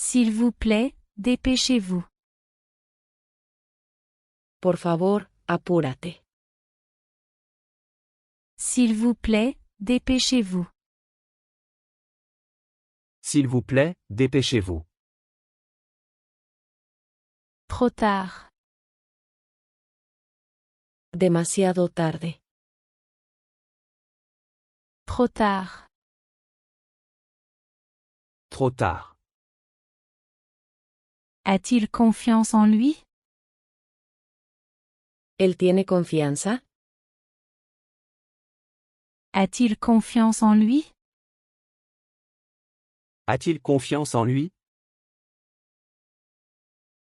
S'il vous plaît, dépêchez-vous. Por favor, apúrate. S'il vous plaît, dépêchez-vous. S'il vous plaît, dépêchez-vous. Trop tard. Demasiado tarde. Trop tard. Trop tard. A-t-il confiance en lui? ¿Él tiene confianza? A-t-il confiance en lui? A-t-il confiance en lui?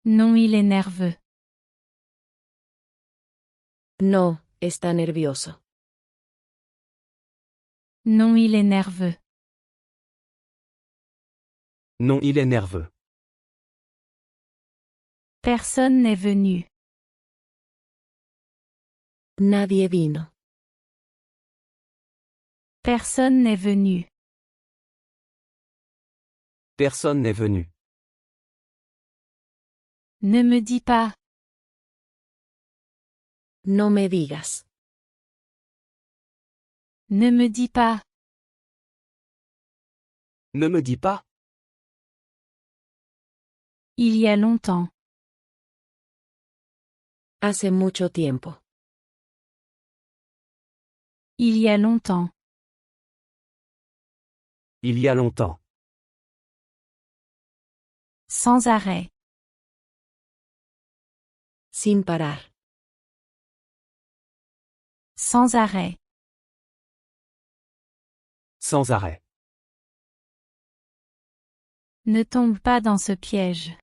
Non, il est nerveux. No, está nervioso. Non, il est nerveux. Non, il est nerveux. Personne n'est venu. Nadie vino. Personne n'est venu. Personne n'est venu. Ne me dis pas. No me digas. Ne me dis pas. Ne me dis pas. Il y a longtemps. Hace mucho tiempo. Il y a longtemps. Il y a longtemps. Sans arrêt. Sin parar. Sans arrêt. Sans arrêt. Ne tombe pas dans ce piège.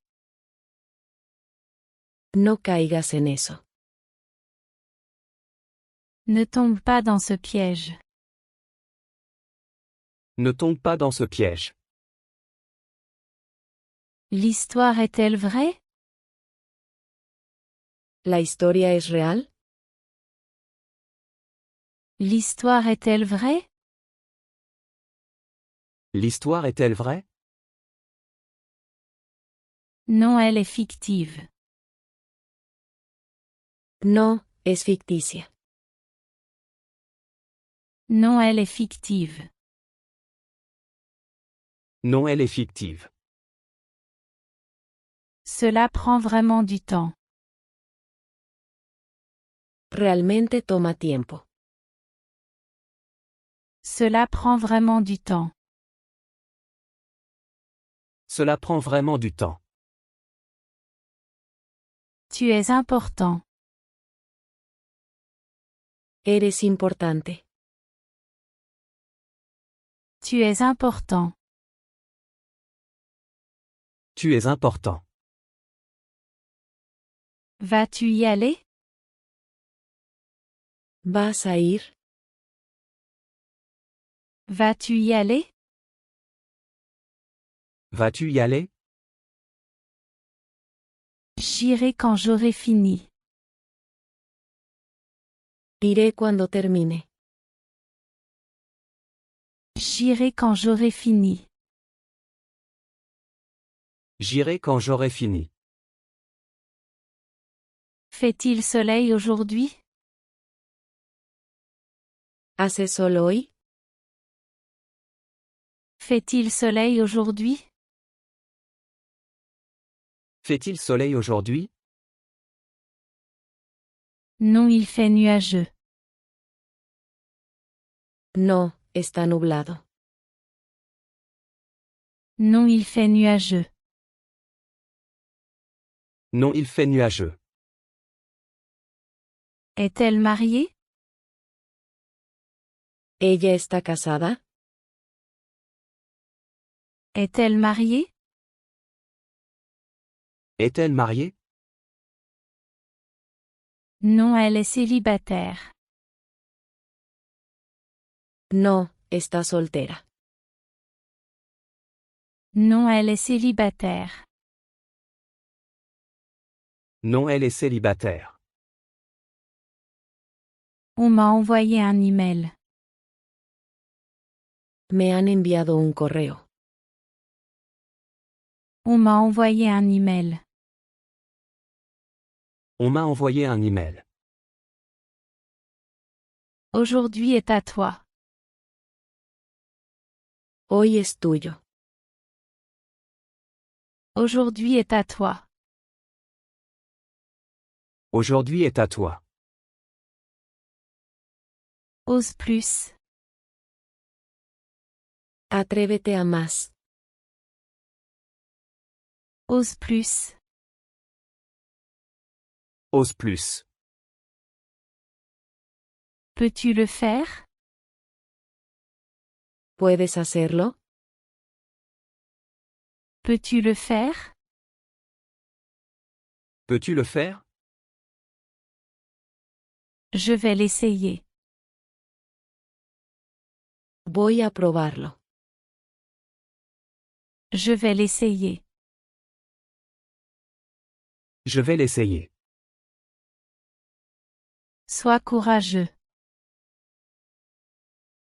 No caigas en eso. Ne tombe pas dans ce piège. Ne tombe pas dans ce piège. L'histoire est-elle vraie? ¿La historia es real? L'histoire est-elle vraie? L'histoire est-elle vraie? Non, elle est fictive. No, es ficticia. Non, elle est fictive. Non, elle est fictive. Cela prend vraiment du temps. Realmente toma tiempo. Cela prend vraiment du temps. Cela prend vraiment du temps. Tu es important. Eres importante. Tu es important. Tu es important. Vas-tu y aller? ¿Vas a ir? Vas-tu y aller? Vas-tu y aller? J'irai quand j'aurai fini. Iré cuando termine. J'irai quand j'aurai fini. J'irai quand j'aurai fini. Fait-il soleil aujourd'hui? ¿Hace sol hoy? Fait-il soleil aujourd'hui? Fait-il soleil aujourd'hui? Non, il fait nuageux. No, está nublado. Non, il fait nuageux. Non, il fait nuageux. Est-elle mariée? ¿Ella está casada? Est-elle mariée? Est-elle mariée? Non, elle est célibataire. No, está soltera. Non, elle est célibataire. Non, elle est célibataire. On m'a envoyé un email. Me han enviado un correo. On m'a envoyé un email. On m'a envoyé un email. Aujourd'hui est à toi. Hoy es tuyo. Aujourd'hui est à toi. Aujourd'hui est à toi. Ose plus. Atrévete a más. Ose plus. Ose plus. Peux-tu le faire? ¿Puedes hacerlo? Peux-tu le faire? Peux-tu le faire? Je vais l'essayer. Voy a probarlo. Je vais l'essayer. Je vais l'essayer. Sois courageux.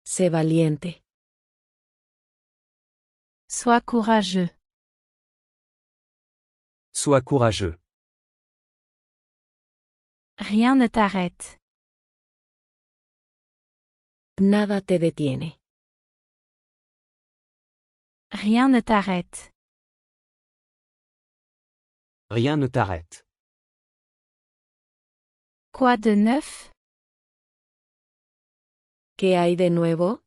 Sé valiente. Sois courageux. Sois courageux. Rien ne t'arrête. Nada te detiene. Rien ne t'arrête. Rien ne t'arrête. Quoi de neuf? ¿Qué hay de nuevo?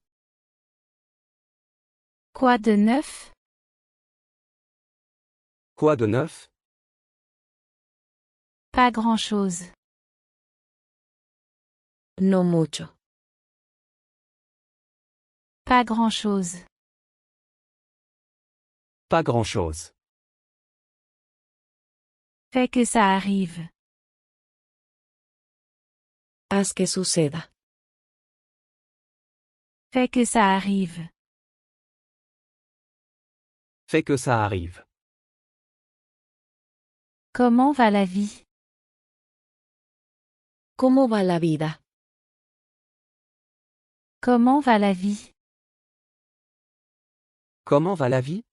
Quoi de neuf? Quoi de neuf? Pas grand-chose. No mucho. Pas grand-chose. Pas grand-chose. Fais que ça arrive. Haz que suceda. Fais que ça arrive. Fais que ça arrive. Comment va la vie? ¿Cómo va la vida? Comment va la vie? Comment va la vie?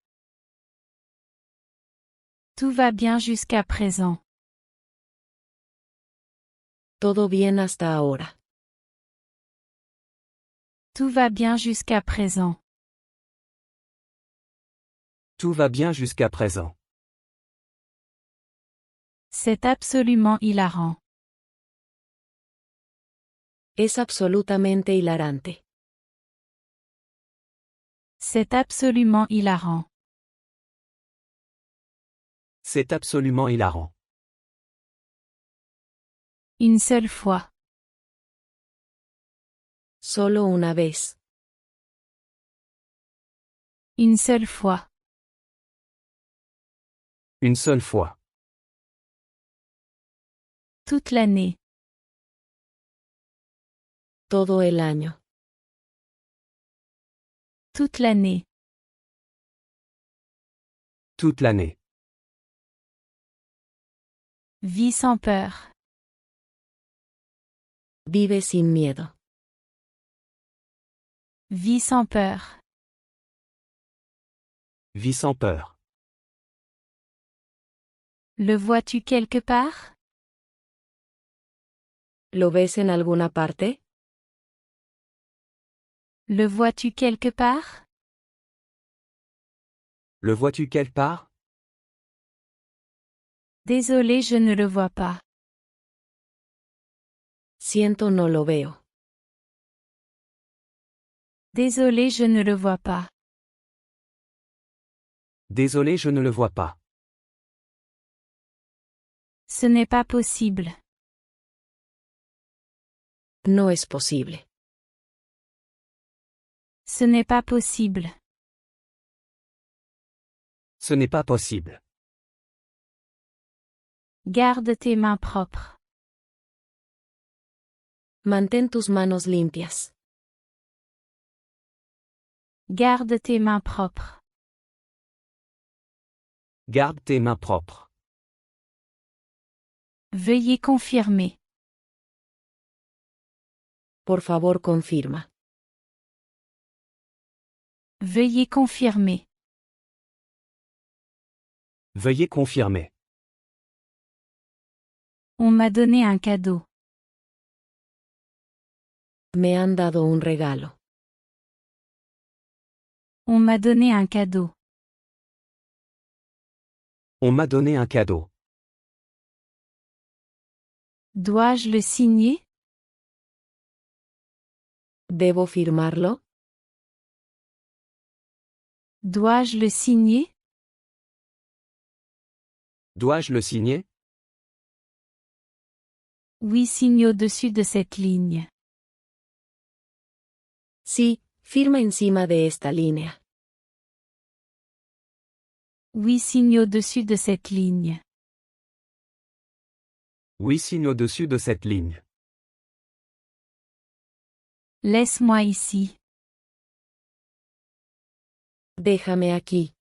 Tout va bien jusqu'à présent. Todo bien hasta ahora. Tout va bien jusqu'à présent. Tout va bien jusqu'à présent. C'est absolument hilarant. Es absolutamente hilarante. C'est absolument hilarant. C'est absolument hilarant. Une seule fois. Solo una vez. Une seule fois. Une seule fois. Toute l'année. Todo el año. Toute l'année. Toute l'année. Vis sans peur. Vive sin miedo. Vis sans peur. Vis sans peur. Le vois-tu quelque part? ¿Lo ves en alguna parte? Le vois-tu quelque part? Le vois-tu quelque part? Désolé, je ne le vois pas. Siento, no lo veo. Désolé, je ne le vois pas. Désolé, je ne le vois pas. Ce n'est pas possible. No es posible. Ce n'est pas possible. Ce n'est pas possible. Garde tes mains propres. Mantén tus manos limpias. Garde tes mains propres. Garde tes mains propres. Veuillez confirmer. Por favor, confirma. Veuillez confirmer. Veuillez confirmer. On m'a donné un cadeau. Me han dado un regalo. On m'a donné un cadeau. On m'a donné un cadeau. Dois-je le signer? ¿Debo firmarlo? Dois-je le signer? Dois-je le signer? Oui, signe au-dessus de cette ligne. Sí, firma encima de esta línea. Oui, signe au-dessus de cette ligne. Oui, signe au-dessus de cette ligne. Laisse-moi ici. Déjame aquí.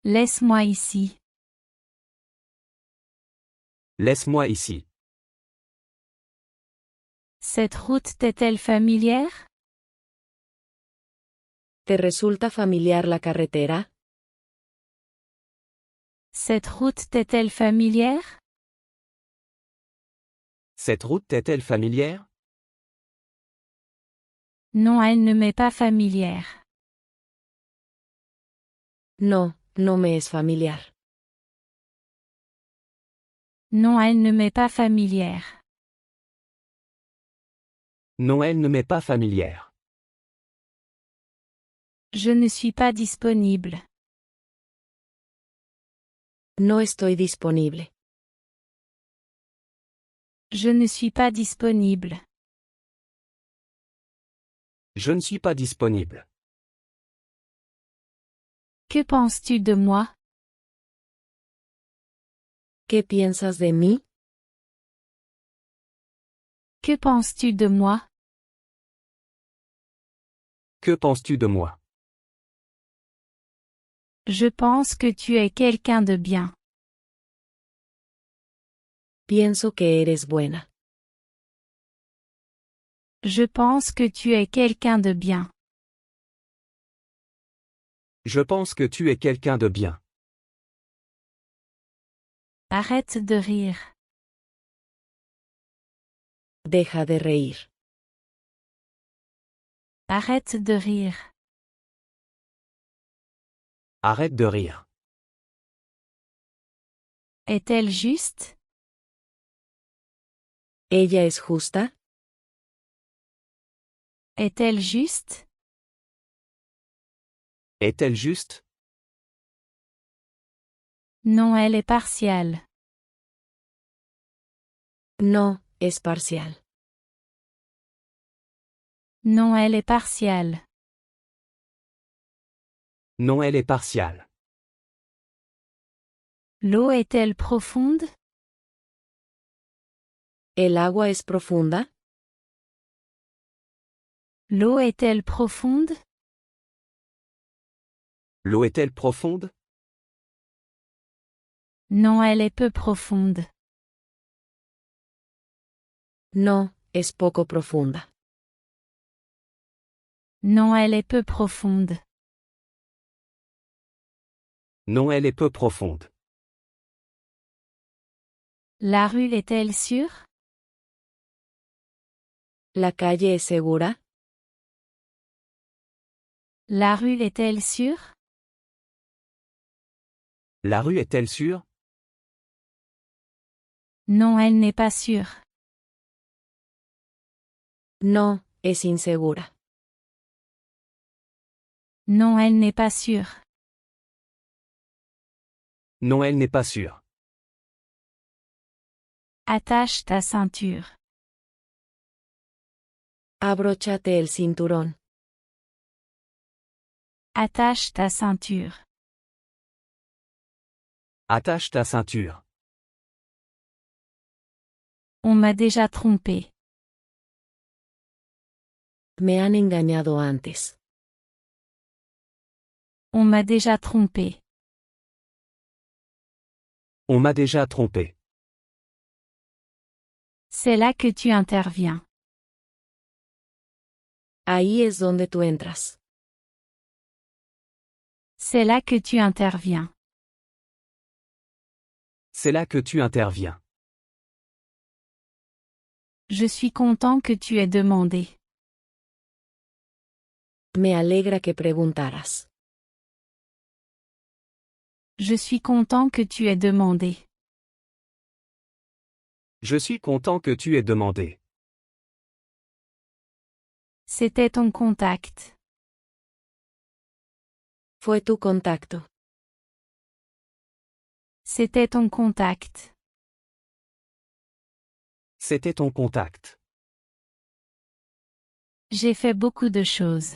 Laisse-moi ici. Laisse-moi ici. Cette route t'est-elle familière? ¿Te resulta familiar la carretera? Cette route t'est-elle familière? Cette route est-elle familière? Non, elle ne m'est pas familière. No, no me es familiar. Non, elle ne m'est pas familière. Non, elle ne m'est pas familière. Je ne suis pas disponible. No estoy disponible. Je ne suis pas disponible. Je ne suis pas disponible. Que penses-tu de moi? ¿Qué piensas de mí? Que penses-tu de moi? Que penses-tu de moi? Je pense que tu es quelqu'un de bien. Pienso que eres buena. Je pense que tu es quelqu'un de bien. Je pense que tu es quelqu'un de bien. Arrête de rire. Deja de reír. Arrête de rire. Arrête de rire. Est-elle juste? ¿Ella es justa? Est-elle juste? Est-elle juste? Non, elle est partiale. No, es parcial. Non, elle est partiale. Non, elle est partiale. L'eau est-elle profonde? ¿El agua es profunda? L'eau est-elle profonde? L'eau est-elle profonde? Non, elle est peu profonde. No, es poco profunda. Non, elle est peu profonde. Non, elle est peu profonde. La rue est-elle sûre? ¿La calle es segura? La rue est-elle sûre? La rue est-elle sûre? Non, elle n'est pas sûre. No, es insegura. Non, elle n'est pas sûre. Non, elle n'est pas sûre. Attache ta ceinture. Abróchate el cinturón. Attache ta ceinture. Attache ta ceinture. On m'a déjà trompé. Me han engañado antes. On m'a déjà trompé. On m'a déjà trompé. C'est là que tu interviens. Ahí es donde tú entras. C'est C'est là que tu interviens. C'est là que tu interviens. Je suis content que tu aies demandé. Me alegra que preguntaras. Je suis content que tu aies demandé. Je suis content que tu aies demandé. C'était ton contact. Fue tu contacto. C'était ton contact. C'était ton contact. J'ai fait beaucoup de choses.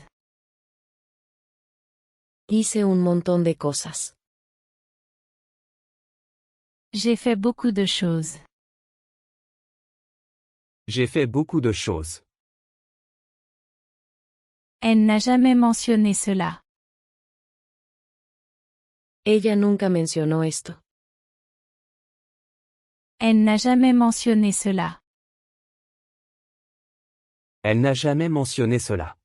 Hice un montón de cosas. J'ai fait beaucoup de choses. J'ai fait beaucoup de choses. Elle n'a jamais mentionné cela. Ella nunca mencionó esto. Elle n'a jamais mentionné cela. Elle n'a jamais mentionné cela.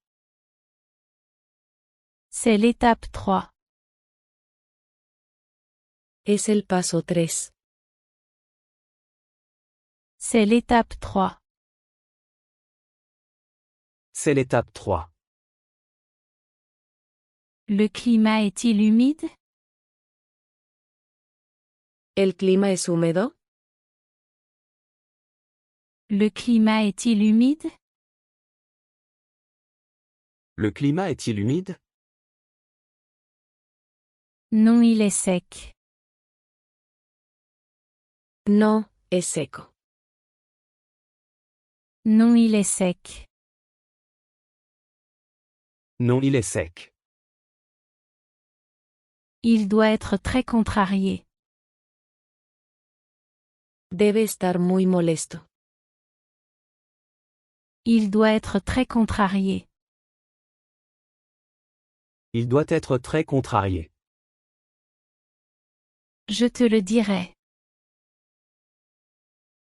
C'est l'étape 3. Es el paso 3. C'est l'étape 3. C'est l'étape 3. Le climat est-il humide? ¿El clima es húmedo? Le climat est-il humide? Le climat est-il humide? Non, il est sec. No, es seco. Non, il est sec. Non, il est sec. Il doit être très contrarié. Debe estar muy molesto. Il doit être très contrarié. Il doit être très contrarié. Je te le dirai.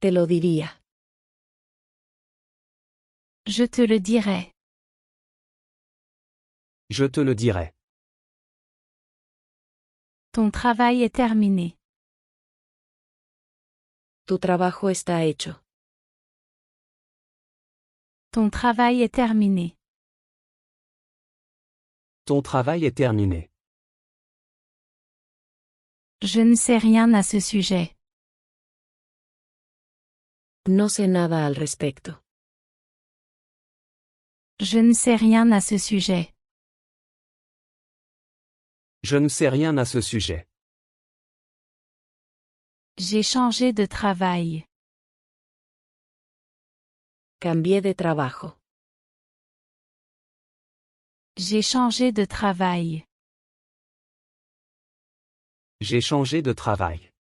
Te lo diría. Je te le dirai. Je te le dirai. Ton travail est terminé. Tu trabajo está hecho. Ton travail est terminé. Ton travail est terminé. Je ne sais rien à ce sujet. No sé nada al respecto. Je ne sais rien à ce sujet. Je ne sais rien à ce sujet. J'ai changé de travail. Cambié de trabajo. J'ai changé de travail. J'ai changé de travail.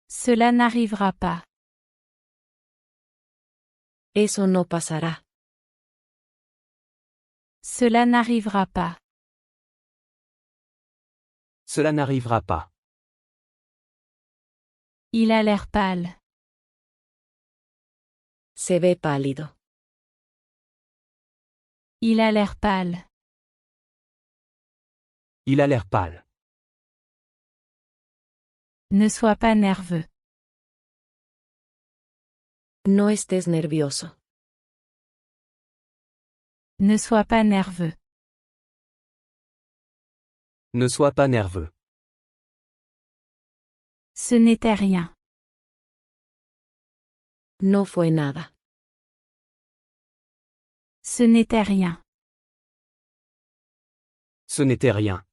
Cela n'arrivera pas. Eso no pasará. Cela n'arrivera pas. Cela n'arrivera pas. Il a l'air pâle. Se ve pálido. Il a l'air pâle. Il a l'air pâle. Ne sois pas nerveux. No estés nervioso. Ne sois pas nerveux. Ne sois pas nerveux. Ce n'était rien. No fue nada. Ce n'était rien. Ce n'était rien.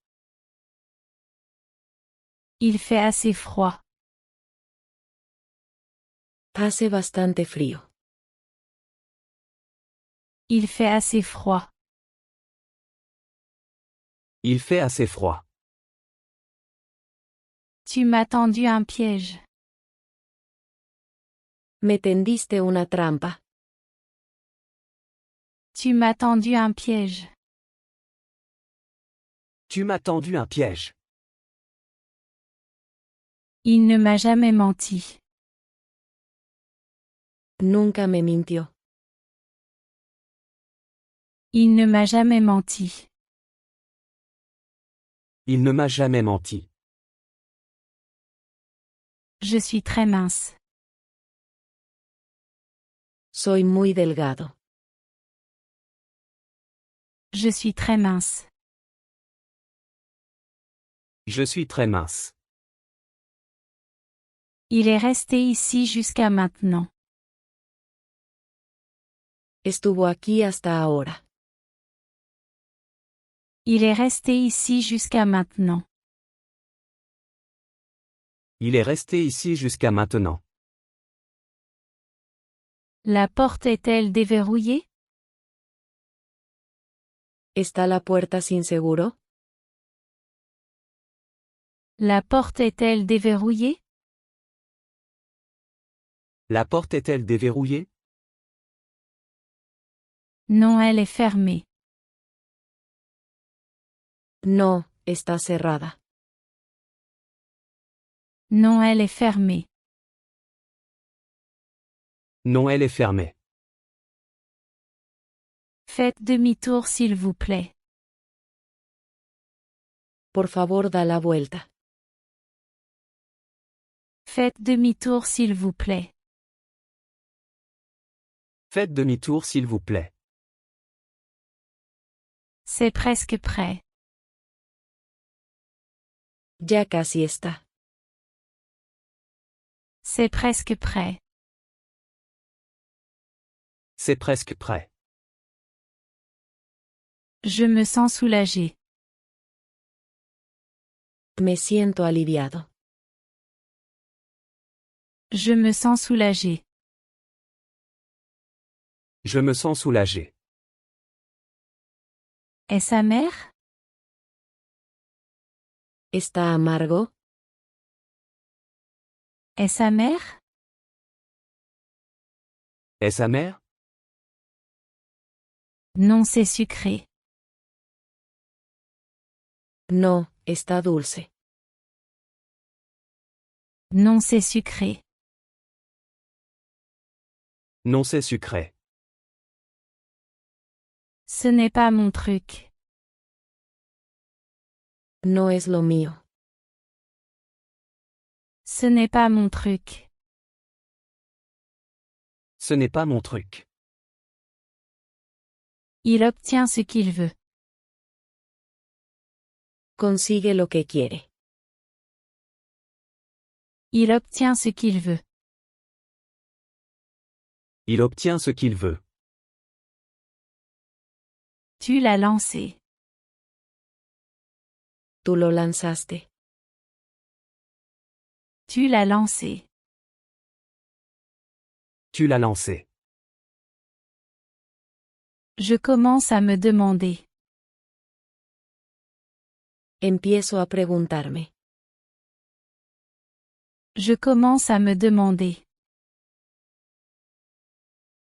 Il fait assez froid. Hace bastante frío. Il fait assez froid. Il fait assez froid. Tu m'as tendu un piège. Me tendiste una trampa. Tu m'as tendu un piège. Tu m'as tendu un piège. Il ne m'a jamais menti. Nunca me mintió. Il ne m'a jamais menti. Il ne m'a jamais menti. Je suis très mince. Soy muy delgado. Je suis très mince. Je suis très mince. Il est resté ici jusqu'à maintenant. Estuvo aquí hasta ahora. Il est resté ici jusqu'à maintenant. Il est resté ici jusqu'à maintenant. La porte est-elle déverrouillée? ¿Está la puerta sin seguro? La porte est-elle déverrouillée? La porte est-elle déverrouillée? Non, elle est fermée. No, está cerrada. Non, elle est fermée. Non, elle est fermée. Faites demi-tour s'il vous plaît. Por favor, da la vuelta. Faites demi-tour s'il vous plaît. Faites demi-tour s'il vous plaît. C'est presque prêt. Ya casi está. C'est presque prêt. C'est presque prêt. Je me sens soulagé. Me siento aliviado. Je me sens soulagé. Je me sens soulagé. Est-ce amer? ¿Está amargo? Est-ce amer? Est-ce amer? Non, c'est sucré. No, está dulce. Non, c'est sucré. Non, c'est sucré. Ce n'est pas mon truc. No es lo mío. Ce n'est pas mon truc. Ce n'est pas mon truc. Il obtient ce qu'il veut. Consigue lo que quiere. Il obtient ce qu'il veut. Il obtient ce qu'il veut. Tu l'as lancé. Tú lo lanzaste. Tu l'as lancé. Tu l'as lancé. Je commence à me demander. Empiezo a preguntarme. Je commence à me demander.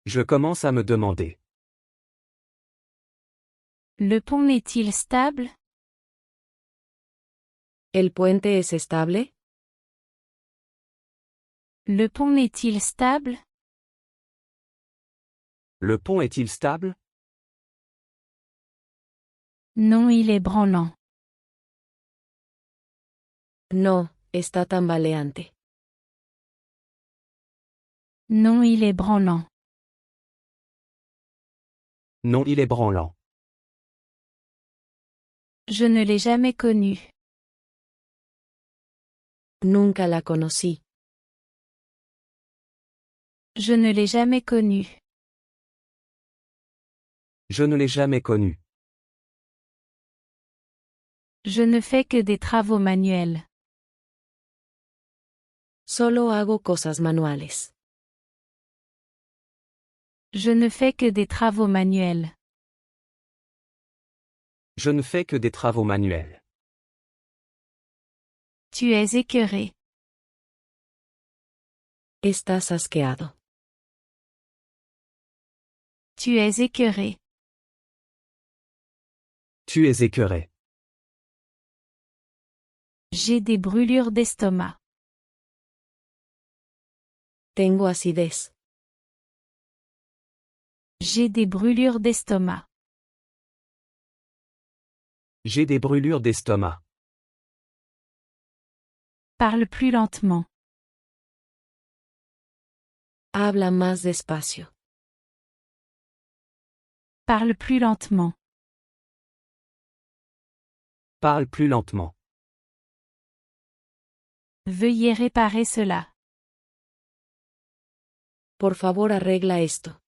Je commence à me demander. Le pont est-il stable? ¿El puente es estable? Le pont est-il stable? Le pont est-il stable? Non, il est branlant. No, está tambaleante. Non, il est branlant. Non, il est branlant. Je ne l'ai jamais connu. Nunca la conocí. Je ne l'ai jamais connu. Je ne l'ai jamais connu. Je ne fais que des travaux manuels. Solo hago cosas manuales. Je ne fais que des travaux manuels. Je ne fais que des travaux manuels. Tu es écœuré. Estás asqueado. Tu es écœuré. Tu es écœuré. J'ai des brûlures d'estomac. Tengo acidez. J'ai des brûlures d'estomac. J'ai des brûlures d'estomac. Parle plus lentement. Habla más despacio. Parle plus lentement. Parle plus lentement. Veuillez réparer cela. Por favor, arregla esto.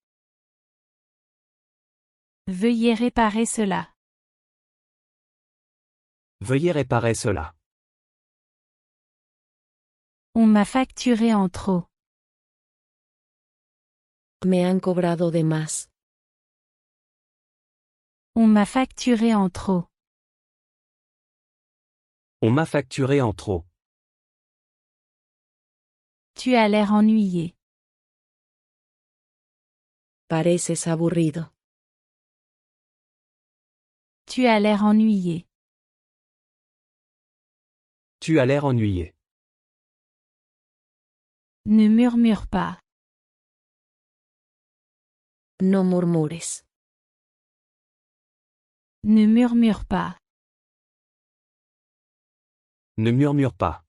Veuillez réparer cela. Veuillez réparer cela. On m'a facturé en trop. Me han cobrado de más. On m'a facturé en trop. On m'a facturé en trop. Tu as l'air ennuyé. Pareces aburrido. Tu as l'air ennuyé. Tu as l'air ennuyé. Ne murmure pas. No murmures. Ne murmure pas. Ne murmure pas.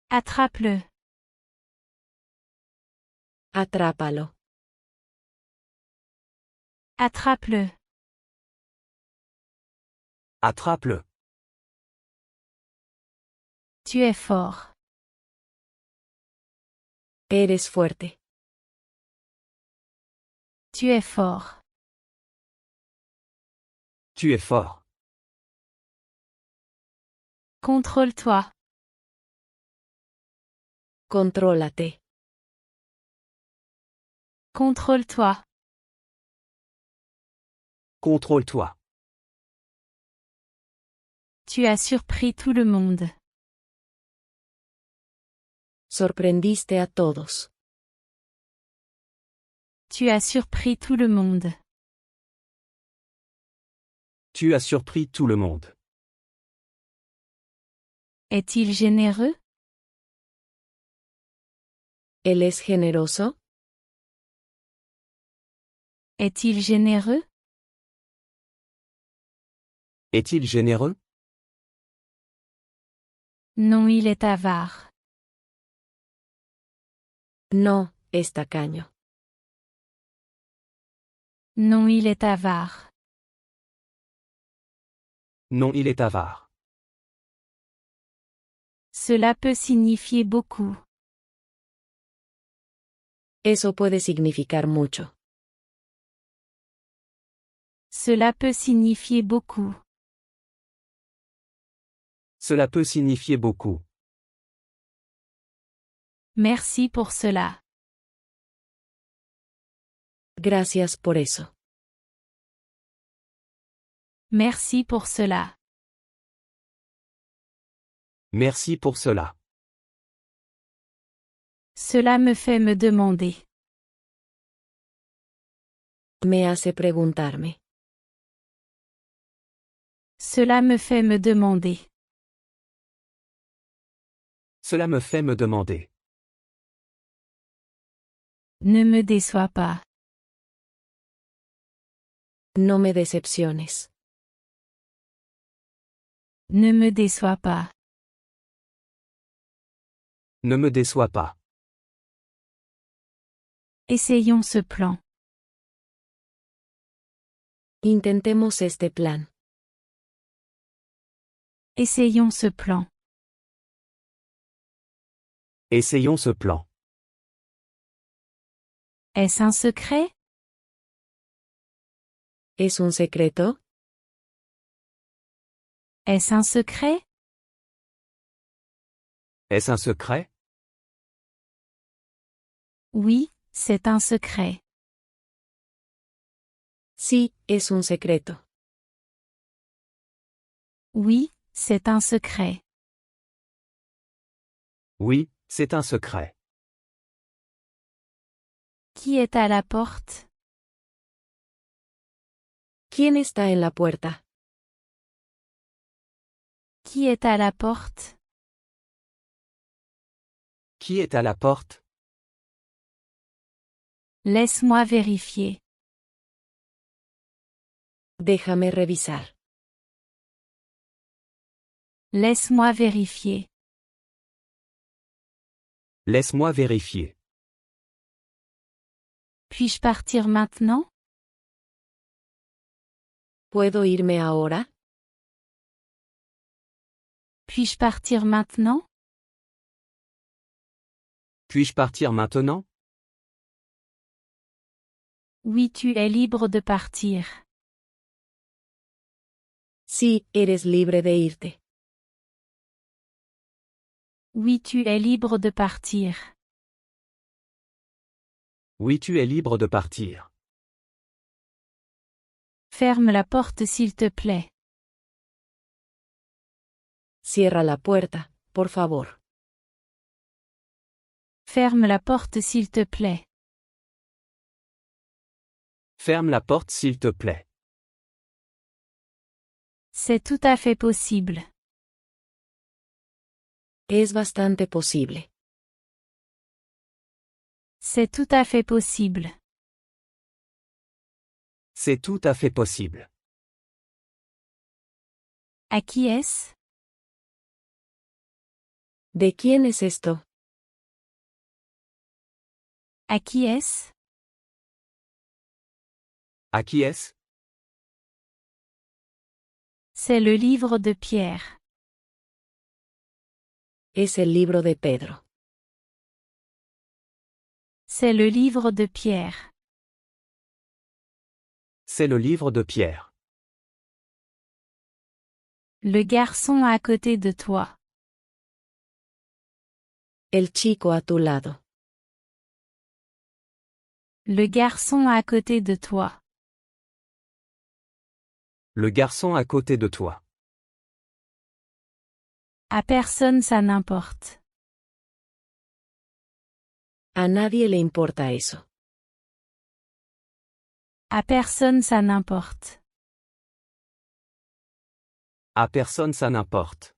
Attrape-le. Atrápalo. Attrape-le. Attrape-le. Tu es fort. Eres fuerte. Tu es fort. Tu es fort. Contrôle-toi. Contrólate. Contrôle-toi. Contrôle-toi. Tu as surpris tout le monde. Sorprendiste a todos. Tu as surpris tout le monde. Tu as surpris tout le monde. Est-il généreux? ¿Él es generoso? Est-il généreux? Est-il généreux? Non, il est avare. No, es tacaño. Non, il est avare. Non, il est avare. Cela peut signifier beaucoup. Eso puede significar mucho. Cela peut signifier beaucoup. Cela peut signifier beaucoup. Merci pour cela. Gracias por eso. Merci pour cela. Merci pour cela. Cela me fait me demander. Me hace preguntarme. Cela me fait me demander. Cela me fait me demander. Ne me déçois pas. No me decepciones. Ne me déçois pas. Ne me déçois pas. Essayons ce plan. Intentemos este plan. Essayons ce plan. Essayons ce plan. Est-ce un secret? ¿Es un secreto? Est-ce un secret? Est-ce un secret? Oui, c'est un secret. Sí, es un secreto. Oui, c'est un secret. Oui, c'est un secret. Qui est à la porte? ¿Quién está en la puerta? Qui est à la porte? Qui est à la porte? Laisse-moi vérifier. Déjame revisar. Laisse-moi vérifier. Laisse-moi vérifier. Puis-je partir maintenant? ¿Puedo irme ahora? Puis-je partir maintenant? Puis-je partir maintenant? Oui, tu es libre de partir. Sí, eres libre de irte. Oui, tu es libre de partir. Oui, tu es libre de partir. Ferme la porte s'il te plaît. Cierra la puerta, por favor. Ferme la porte s'il te plaît. Ferme la porte s'il te plaît. C'est tout à fait possible. Es bastante posible. C'est tout à fait possible. C'est tout à fait possible. À qui est-ce? ¿De quién es esto? À qui est-ce? À qui est-ce? C'est le livre de Pierre. Es el libro de Pedro. C'est le livre de Pierre. C'est le livre de Pierre. Le garçon à côté de toi. El chico a tu lado. Le garçon à côté de toi. Le garçon à côté de toi. À personne ça n'importe. A nadie le importa eso. À personne ça n'importe. À personne ça n'importe.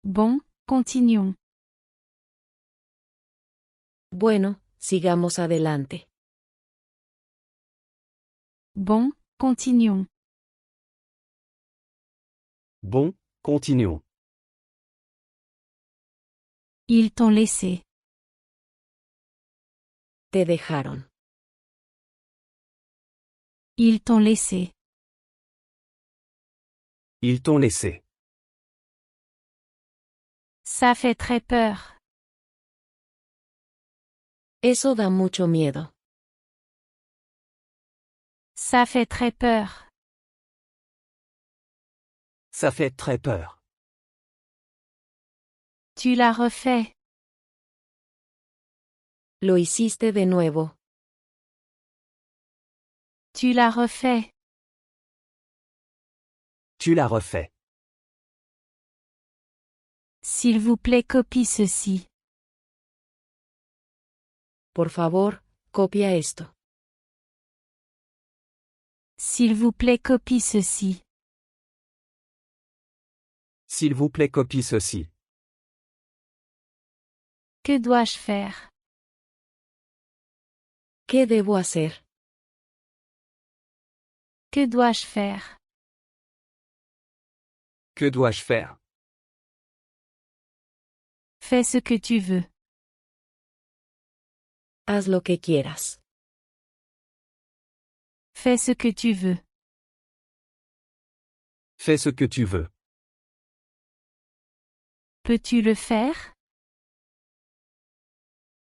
Bon, continuons. Bueno, sigamos adelante. Bon, continuons. Bon, continuons. Ils t'ont laissé. Te dejaron. Ils t'ont laissé. Ils t'ont laissé. Ça fait très peur. Eso da mucho miedo. Ça fait très peur. Ça fait très peur. Tu l'as refait. Lo hiciste de nuevo. Tu l'as refait. Tu l'as refait. S'il vous plaît, copie ceci. Por favor, copia esto. S'il vous plaît, copie ceci. S'il vous plaît, copie ceci. Que dois-je faire? ¿Qué debo hacer? Que dois-je faire? Que dois-je faire? Fais ce que tu veux. Haz lo que quieras. Fais ce que tu veux. Fais ce que tu veux. Peux-tu le faire?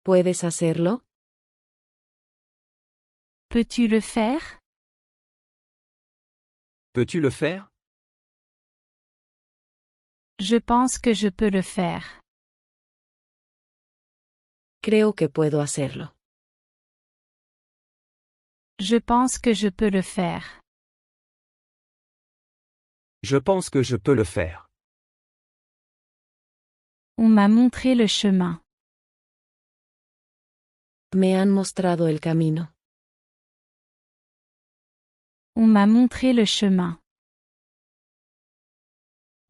¿Puedes hacerlo? Peux-tu le faire? Peux-tu le faire? Je pense que je peux le faire. Creo que puedo hacerlo. Je pense que je peux le faire. Je pense que je peux le faire. On m'a montré le chemin. Me han mostrado el camino. On m'a montré le chemin.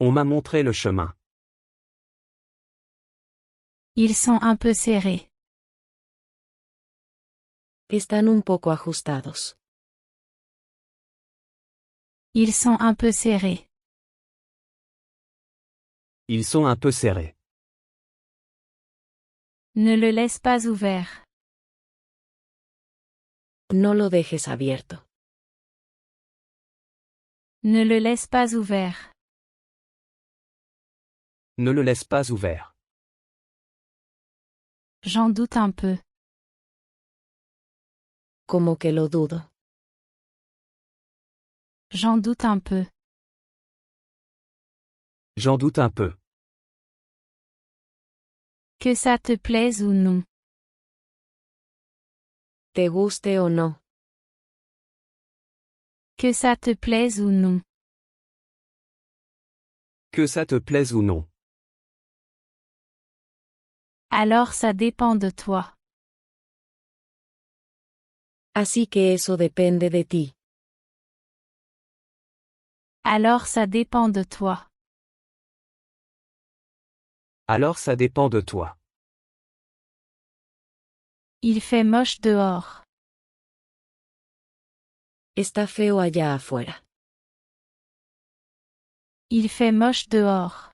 On m'a montré le chemin. Ils sont un peu serrés. Están un poco ajustados. Ils sont un peu serrés. Ils sont un peu serrés. Ne le laisse pas ouvert. No lo dejes abierto. Ne le laisse pas ouvert. Ne le laisse pas ouvert. J'en doute un peu. Como que lo dudo. J'en doute un peu. J'en doute un peu. Que ça te plaise ou non. Te guste o no. Que ça te plaise ou non. Que ça te plaise ou non. Alors ça dépend de toi. Así que eso depende de ti. Alors ça dépend de toi. Alors ça dépend de toi. Il fait moche dehors. Está feo allá afuera. Il fait moche dehors.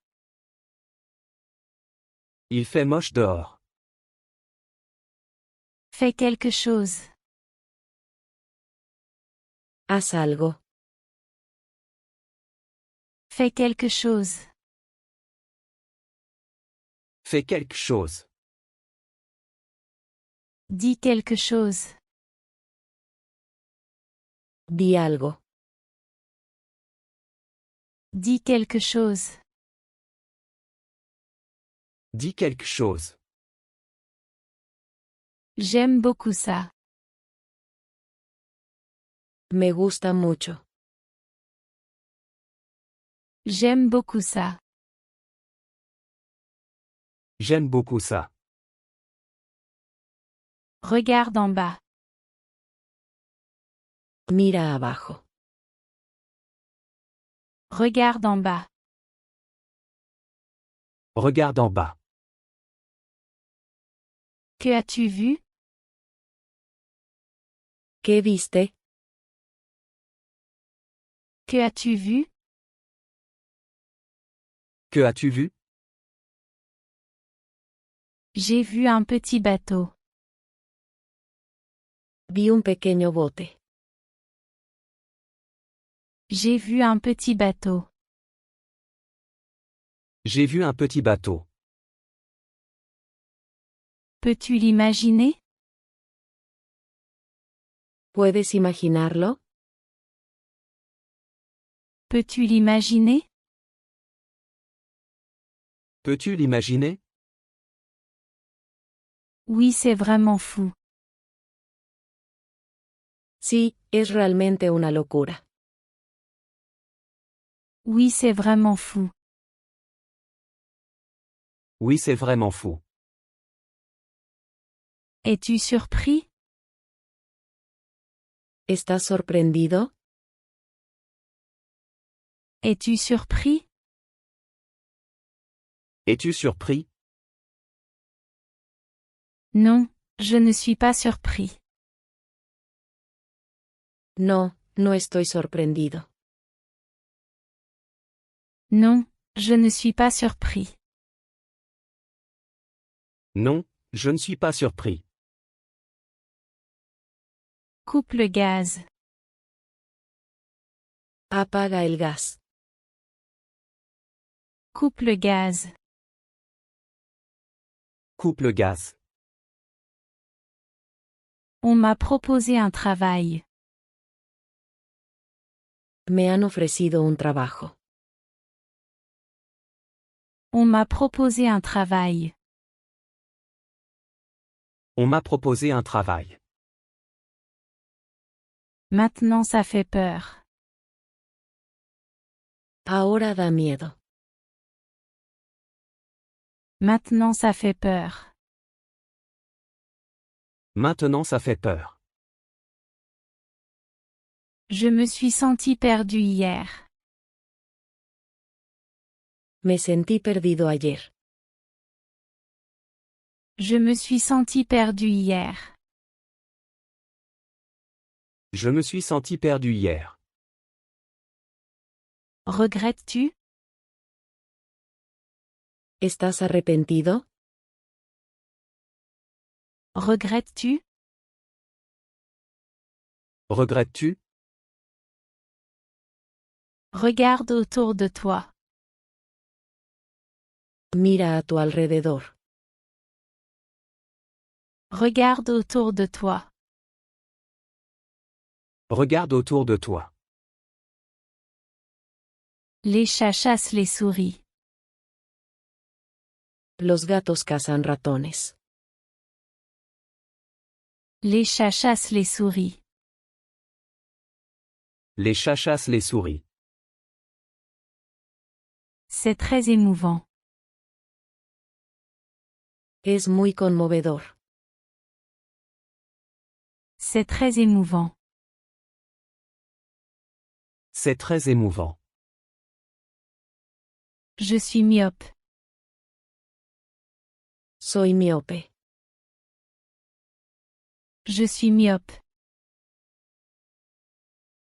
Il fait moche dehors. Fais quelque chose. Haz algo. Fais quelque chose. Fais quelque chose. Dis quelque chose. Di algo. Dis quelque chose. Dis quelque chose. J'aime beaucoup ça. Me gusta mucho. J'aime beaucoup ça. J'aime beaucoup ça. Regarde en bas. Mira abajo. Regarde en bas. Regarde en bas. Que as-tu vu? ¿Qué viste? Que as-tu vu? Que as-tu vu? J'ai vu un petit bateau. Vi un pequeño bote. J'ai vu un petit bateau. J'ai vu un petit bateau. Peux-tu l'imaginer? ¿Puedes imaginarlo? Peux-tu l'imaginer? Peux-tu l'imaginer? Oui, c'est vraiment fou. Sí, es realmente una locura. Oui, c'est vraiment fou. Oui, c'est vraiment fou. Es-tu surpris? ¿Estás sorprendido? Es-tu surpris? Es-tu surpris? Non, je ne suis pas surpris. No, no estoy sorprendido. Non, je ne suis pas surpris. Non, je ne suis pas surpris. Coupe le gaz. Apaga el gas. Coupe le gaz. Coupe le gaz. On m'a proposé un travail. Me han ofrecido un trabajo. On m'a proposé un travail. On m'a proposé un travail. Maintenant ça fait peur. Ahora da miedo. Maintenant ça fait peur. Maintenant ça fait peur. Je me suis senti perdu hier. Me sentí perdido ayer. Je me suis senti perdu hier. Je me suis senti perdu hier. Regrettes-tu? ¿Estás arrepentido? Regrettes-tu? Regrettes-tu? Regarde autour de toi. Mira a tu alrededor. Regarde autour de toi. Regarde autour de toi. Les chats chassent les souris. Los gatos cazan ratones. Les chats chassent les souris. Les chats chassent les souris. C'est très émouvant. Es muy conmovedor. C'est très émouvant. C'est très émouvant. Je suis myope. Soy miope. Je suis myope.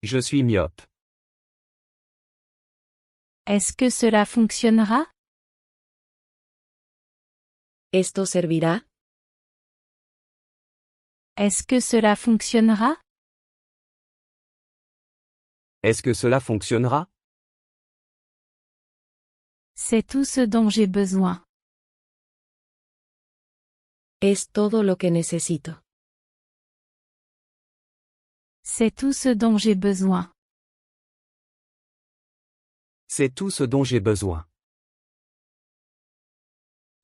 Je suis myope. Est-ce que cela fonctionnera? ¿Esto servirá? Est-ce que cela fonctionnera? Est-ce que cela fonctionnera? C'est tout ce dont j'ai besoin. Es todo lo que necesito. C'est tout ce dont j'ai besoin. C'est tout ce dont j'ai besoin.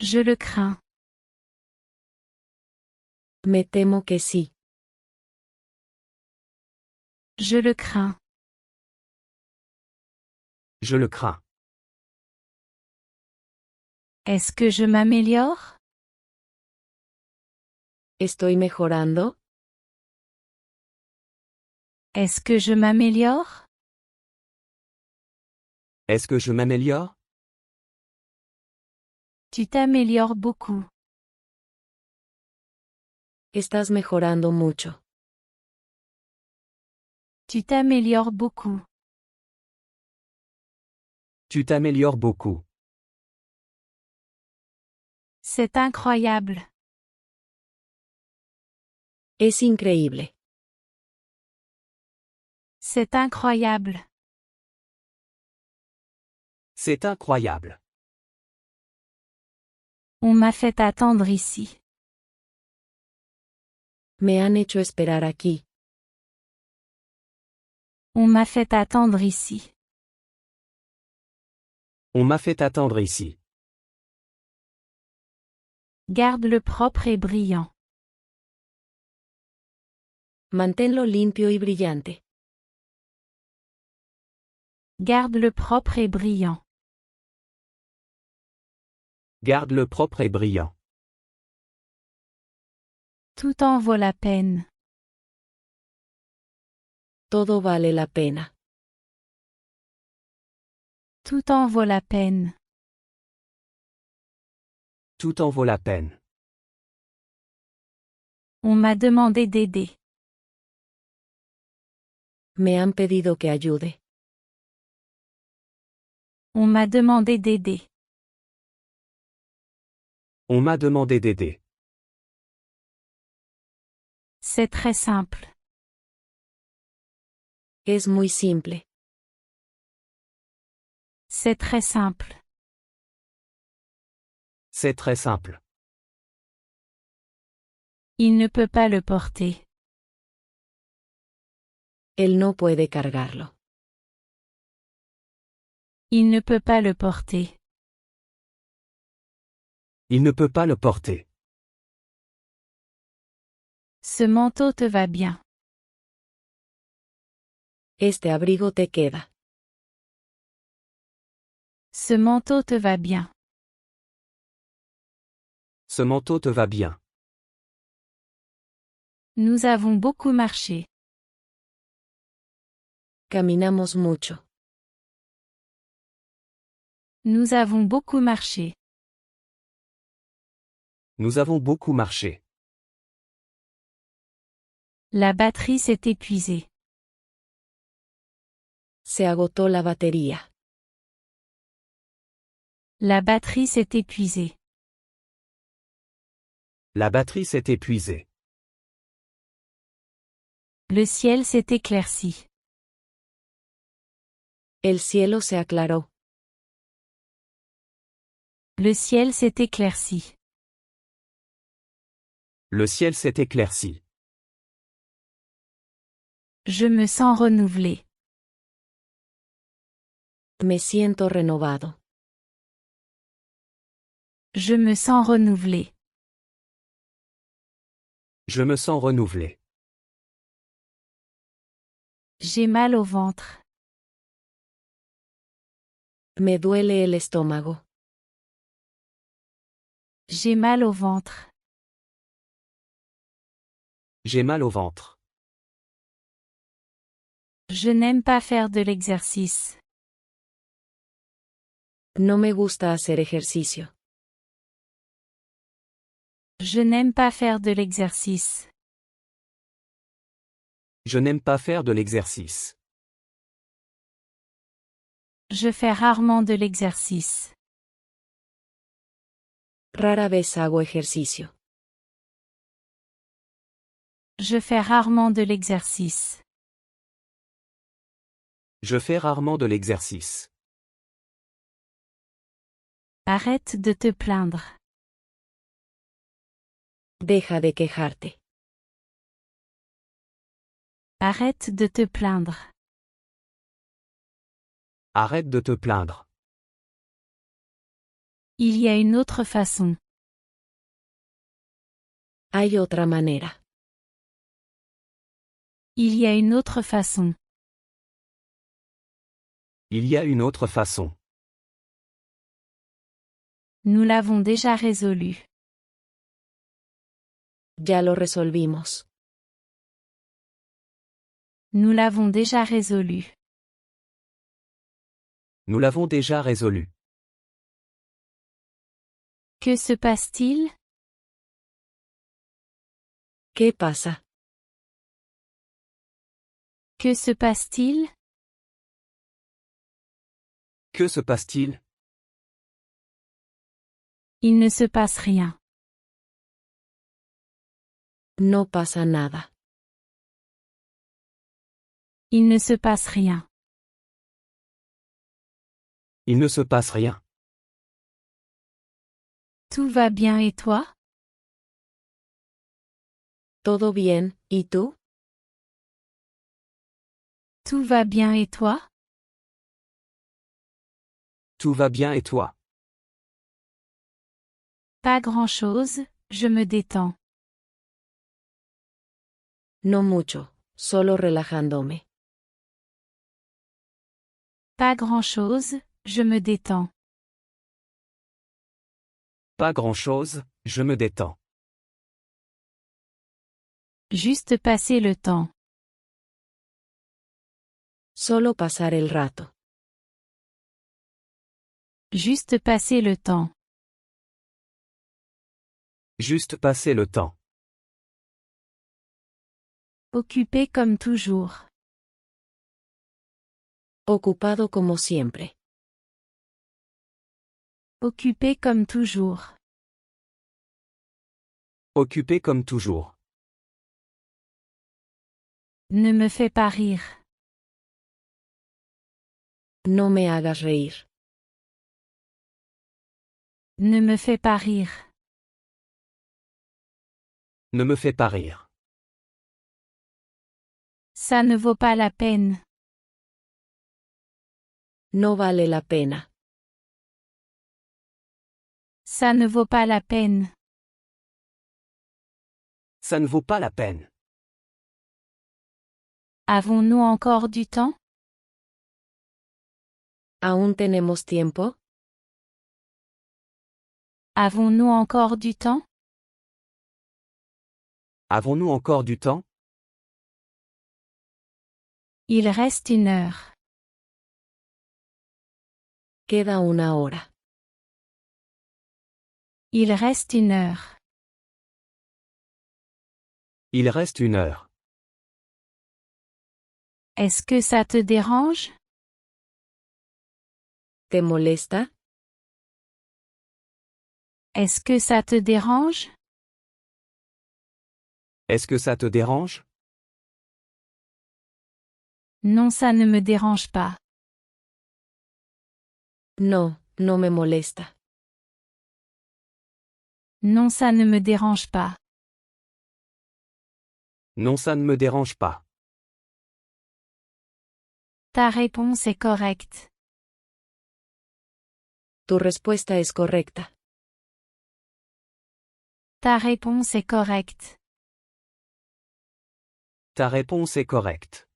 Je le crains. Me temo que sí. Je le crains. Je le crains. Est-ce que je m'améliore? ¿Estoy mejorando? Est-ce que je m'améliore? Est-ce que je m'améliore? Tu t'améliores beaucoup. Estás mejorando mucho. Tu t'améliores beaucoup. Tu t'améliores beaucoup. C'est incroyable. Es increíble. C'est incroyable. C'est incroyable. On m'a fait attendre ici. Me han hecho esperar aquí. On m'a fait attendre ici. On m'a fait attendre ici. Garde-le propre et brillant. Manténlo limpio y brillante. Garde-le propre et brillant. Garde-le propre et brillant. Tout en vaut la peine. Todo vale la pena. Tout en vaut la peine. Tout en vaut la peine. On m'a demandé d'aider. Me han pedido que ayude. On m'a demandé d'aider. On m'a demandé d'aider. C'est très simple. Es muy simple. C'est très simple. C'est très simple. Il ne peut pas le porter. Él no puede cargarlo. Il ne peut pas le porter. Il ne peut pas le porter. Ce manteau te va bien. Este abrigo te queda. Ce manteau te va bien. Ce manteau te va bien. Nous avons beaucoup marché. Caminamos mucho. Nous avons beaucoup marché. Nous avons beaucoup marché. La batterie s'est épuisée. Se agotó la batería. La batterie s'est épuisée. La batterie s'est épuisée. Le ciel s'est éclairci. El cielo se aclaró. Le ciel s'est éclairci. Le ciel s'est éclairci. Je me sens renouvelé. Me siento renovado. Je me sens renouvelé. Je me sens renouvelé. J'ai mal au ventre. Me duele el estómago. J'ai mal au ventre. J'ai mal au ventre. Je n'aime pas faire de l'exercice. No me gusta hacer ejercicio. Je n'aime pas faire de l'exercice. Je n'aime pas faire de l'exercice. Je fais rarement de l'exercice. Rara vez hago ejercicio. Je fais rarement de l'exercice. Je fais rarement de l'exercice. Arrête de te plaindre. Deja de quejarte. Arrête de te plaindre. Arrête de te plaindre. Il y a une autre façon. Hay otra manera. Il y a une autre façon. Il y a une autre façon. Nous l'avons déjà résolu. Ya lo resolvimos. Nous l'avons déjà résolu. Nous l'avons déjà résolu. Que se passe-t-il? ¿Qué pasa? Que se passe-t-il? Que se passe-t-il? Il ne se passe rien. No pasa nada. Il ne se passe rien. Il ne se passe rien. Tout va bien et toi? ¿Todo bien, y tú? Tout va bien et toi? Tout va bien et toi? Pas grand-chose, je me détends. No mucho, solo relajándome. Pas grand-chose, je me détends. Pas grand-chose, je me détends. Juste passer le temps. Solo pasar el rato. Juste passer le temps. Juste passer le temps. Occupé comme toujours. Ocupado como siempre. Occupé comme toujours. Occupé comme toujours. Ne me fais pas rire. No me hagas reír. Ne me fais pas rire. Ne me fais pas rire. Ça ne vaut pas la peine. No vale la pena. Ça ne vaut pas la peine. Ça ne vaut pas la peine. Avons-nous encore du temps? ¿Aún tenemos tiempo? Avons-nous encore du temps? Avons-nous encore du temps? Il reste 1 heure. Queda una hora. Il reste 1 heure. Il reste 1 heure. Est-ce que ça te dérange? ¿Te molesta? Est-ce que ça te dérange? Est-ce que ça te dérange? Non, ça ne me dérange pas. No, no me molesta. Non, ça ne me dérange pas. Non, ça ne me dérange pas. Ta réponse est correcte. Tu respuesta es correcta. Ta réponse est correcte. Ta réponse est correcte.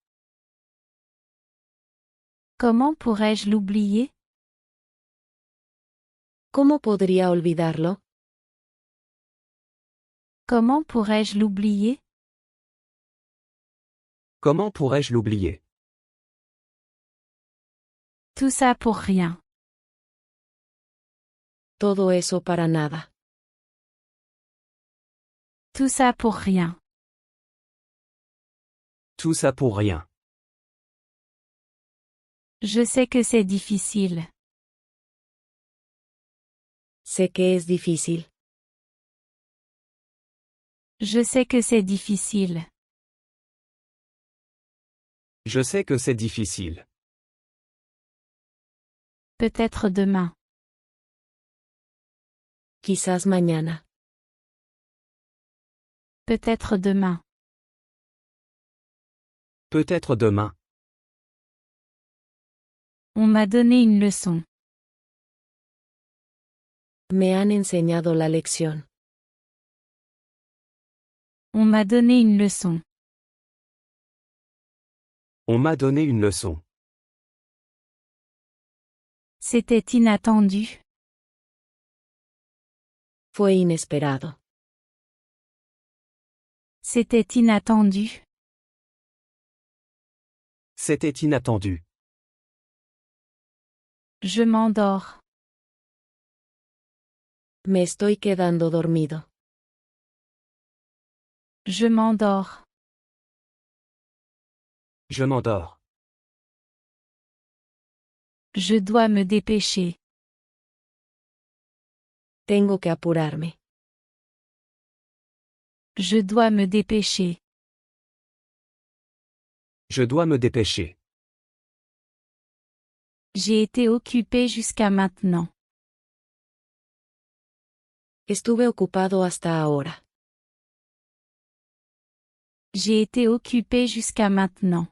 Comment pourrais-je l'oublier? ¿Cómo podría olvidarlo? Comment pourrais-je l'oublier? Comment pourrais-je l'oublier? Tout ça pour rien. Todo eso para nada. Tout ça pour rien. Tout ça pour rien. Je sais que c'est difficile. Sé que es difícil. Je sais que c'est difficile. Je sais que c'est difficile. Peut-être demain. Quizás mañana. Peut-être demain. Peut-être demain. On m'a donné une leçon. Me han enseñado la lección. On m'a donné une leçon. On m'a donné une leçon. C'était inattendu. Fue inesperado. C'était inattendu. C'était inattendu. Je m'endors. Me estoy quedando dormido. Je m'endors. Je m'endors. Je dois me dépêcher. Tengo que apurarme. Je dois me dépêcher. Je dois me dépêcher. J'ai été occupé jusqu'à maintenant. Estuve ocupado hasta ahora. J'ai été occupé jusqu'à maintenant.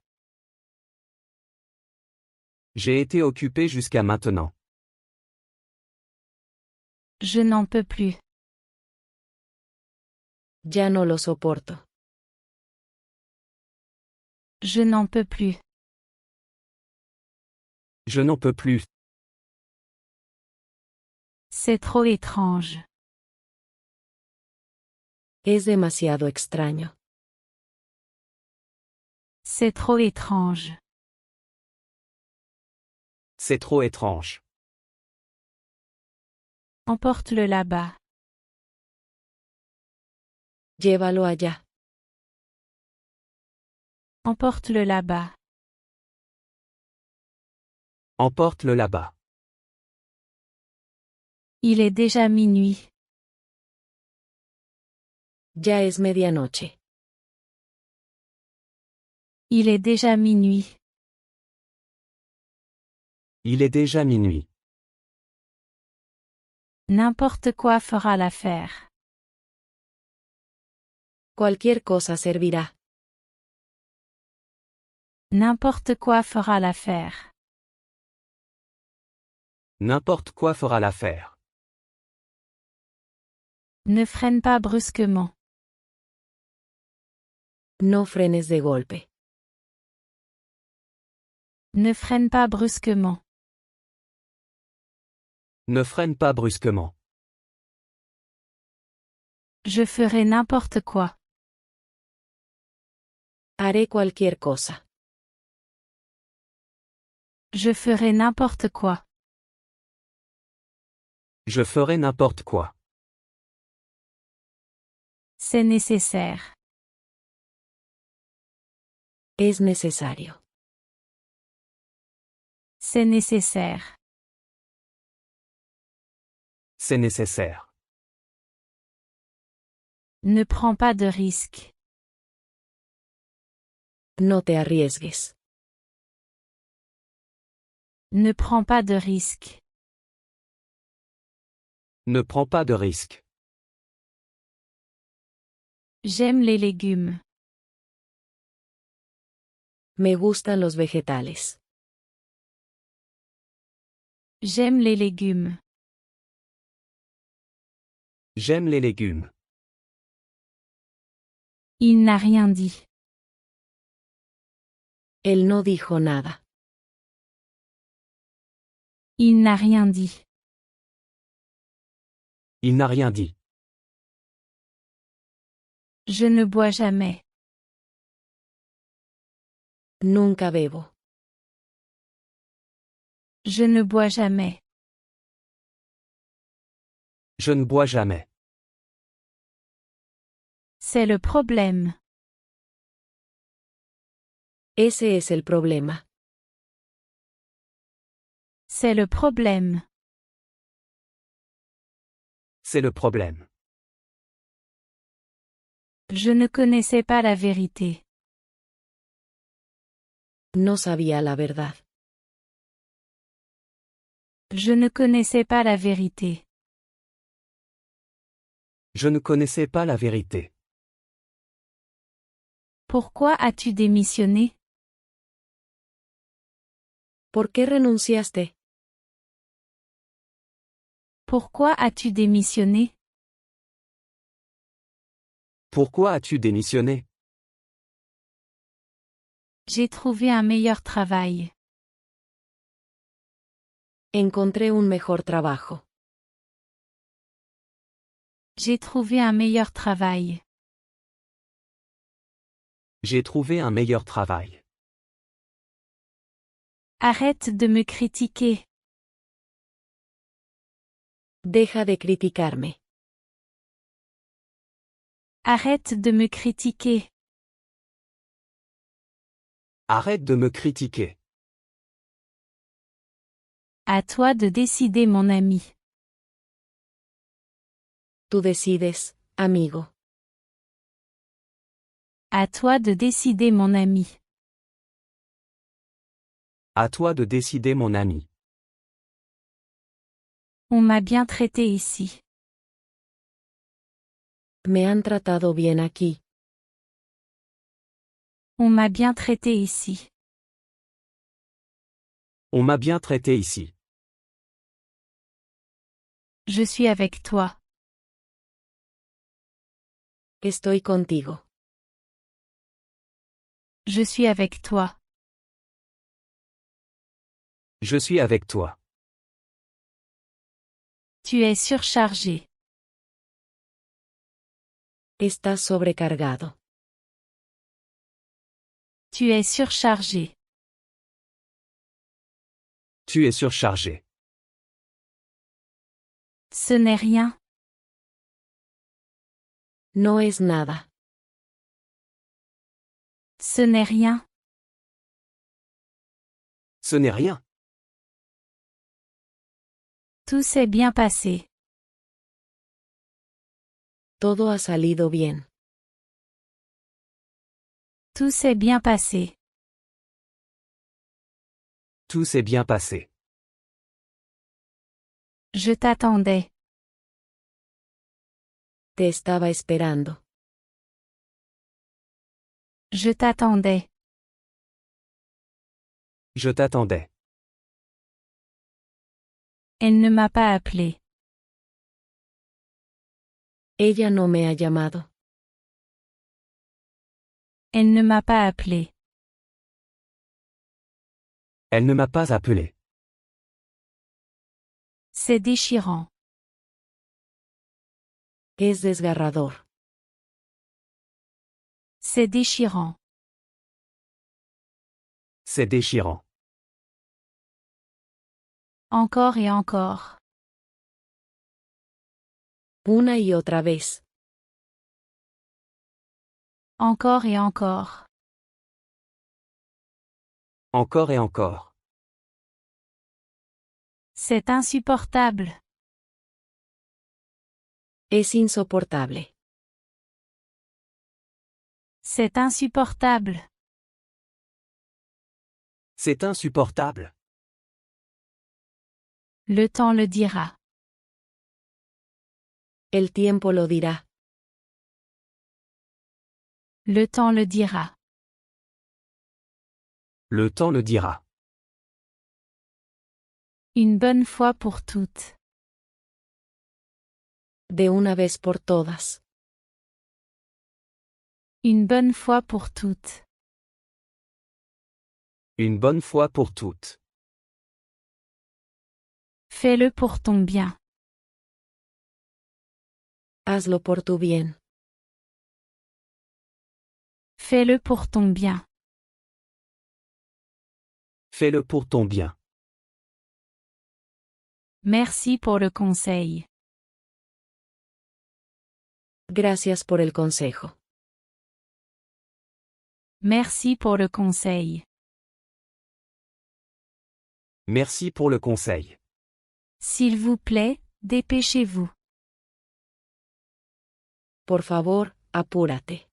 J'ai été occupé jusqu'à maintenant. Je n'en peux plus. Ya no lo soporto. Je n'en peux plus. Je n'en peux plus. C'est trop étrange. Es demasiado extraño. C'est trop étrange. C'est trop étrange. Emporte-le là-bas. Llévalo allá. Emporte-le là-bas. Emporte-le là-bas. Il est déjà minuit. Ya es medianoche. Il est déjà minuit. Il est déjà minuit. N'importe quoi fera l'affaire. Cualquier cosa servirá. N'importe quoi fera l'affaire. N'importe quoi fera l'affaire. Ne freine pas brusquement. No frenes de golpe. Ne freine pas brusquement. Ne freine pas brusquement. Je ferai n'importe quoi. Haré cualquier cosa. Je ferai n'importe quoi. Je ferai n'importe quoi. C'est nécessaire. Es necesario. C'est nécessaire. C'est nécessaire. Ne prends pas de risques. No te arriesgues. Ne prends pas de risques. Ne prends pas de risques. J'aime les légumes. Me gustan los vegetales. J'aime les légumes. J'aime les légumes. Il n'a rien dit. Él no dijo nada. Il n'a rien dit. Il n'a rien dit. Je ne bois jamais. Nunca bebo. Je ne bois jamais. Je ne bois jamais. C'est le problème. Ese es el problema. C'est le problème. C'est le problème. Je ne connaissais pas la vérité. No sabía la verdad. Je ne connaissais pas la vérité. Je ne connaissais pas la vérité. Pourquoi as-tu démissionné? ¿Por qué renunciaste? Pourquoi as-tu démissionné? Pourquoi as-tu démissionné? J'ai trouvé un meilleur travail. Encontré un mejor trabajo. J'ai trouvé un meilleur travail. J'ai trouvé un meilleur travail. Arrête de me critiquer. Deja de criticarme. Arrête de me critiquer. Arrête de me critiquer. À toi de décider, mon ami. Tú decides, amigo. À toi de décider, mon ami. À toi de décider, mon ami. On m'a bien traité ici. Me han tratado bien aquí. On m'a bien traité ici. On m'a bien traité ici. Je suis avec toi. Estoy contigo. Je suis avec toi. Je suis avec toi. Tu es surchargé. Estás sobrecargado. Tu es surchargé. Tu es surchargé. Ce n'est rien. No es nada. Ce n'est rien. Ce n'est rien. Tout s'est bien passé. Todo ha salido bien. Tout s'est bien passé. Tout s'est bien passé. Je t'attendais. Te estaba esperando. Je t'attendais. Je t'attendais. Elle ne m'a pas appelé. Ella no me ha llamado. Elle ne m'a pas appelé. Elle ne m'a pas appelé. C'est déchirant. Es desgarrador. C'est déchirant. C'est déchirant. Encore et encore. Una y otra vez. Encore et encore. Encore et encore. C'est insupportable. Es insoportable. C'est insupportable. C'est insupportable. Le temps le dira. El tiempo lo dirá. Le temps le dira. Le temps le dira. Une bonne fois pour toutes. De una vez por todas. Une bonne fois pour toutes. Une bonne fois pour toutes. Fais-le pour ton bien. Hazlo por tu bien. Fais-le pour ton bien. Fais-le pour ton bien. Merci pour le conseil. Gracias por el consejo. Merci pour le conseil. Merci pour le conseil. S'il vous plaît, dépêchez-vous. Por favor, apúrate.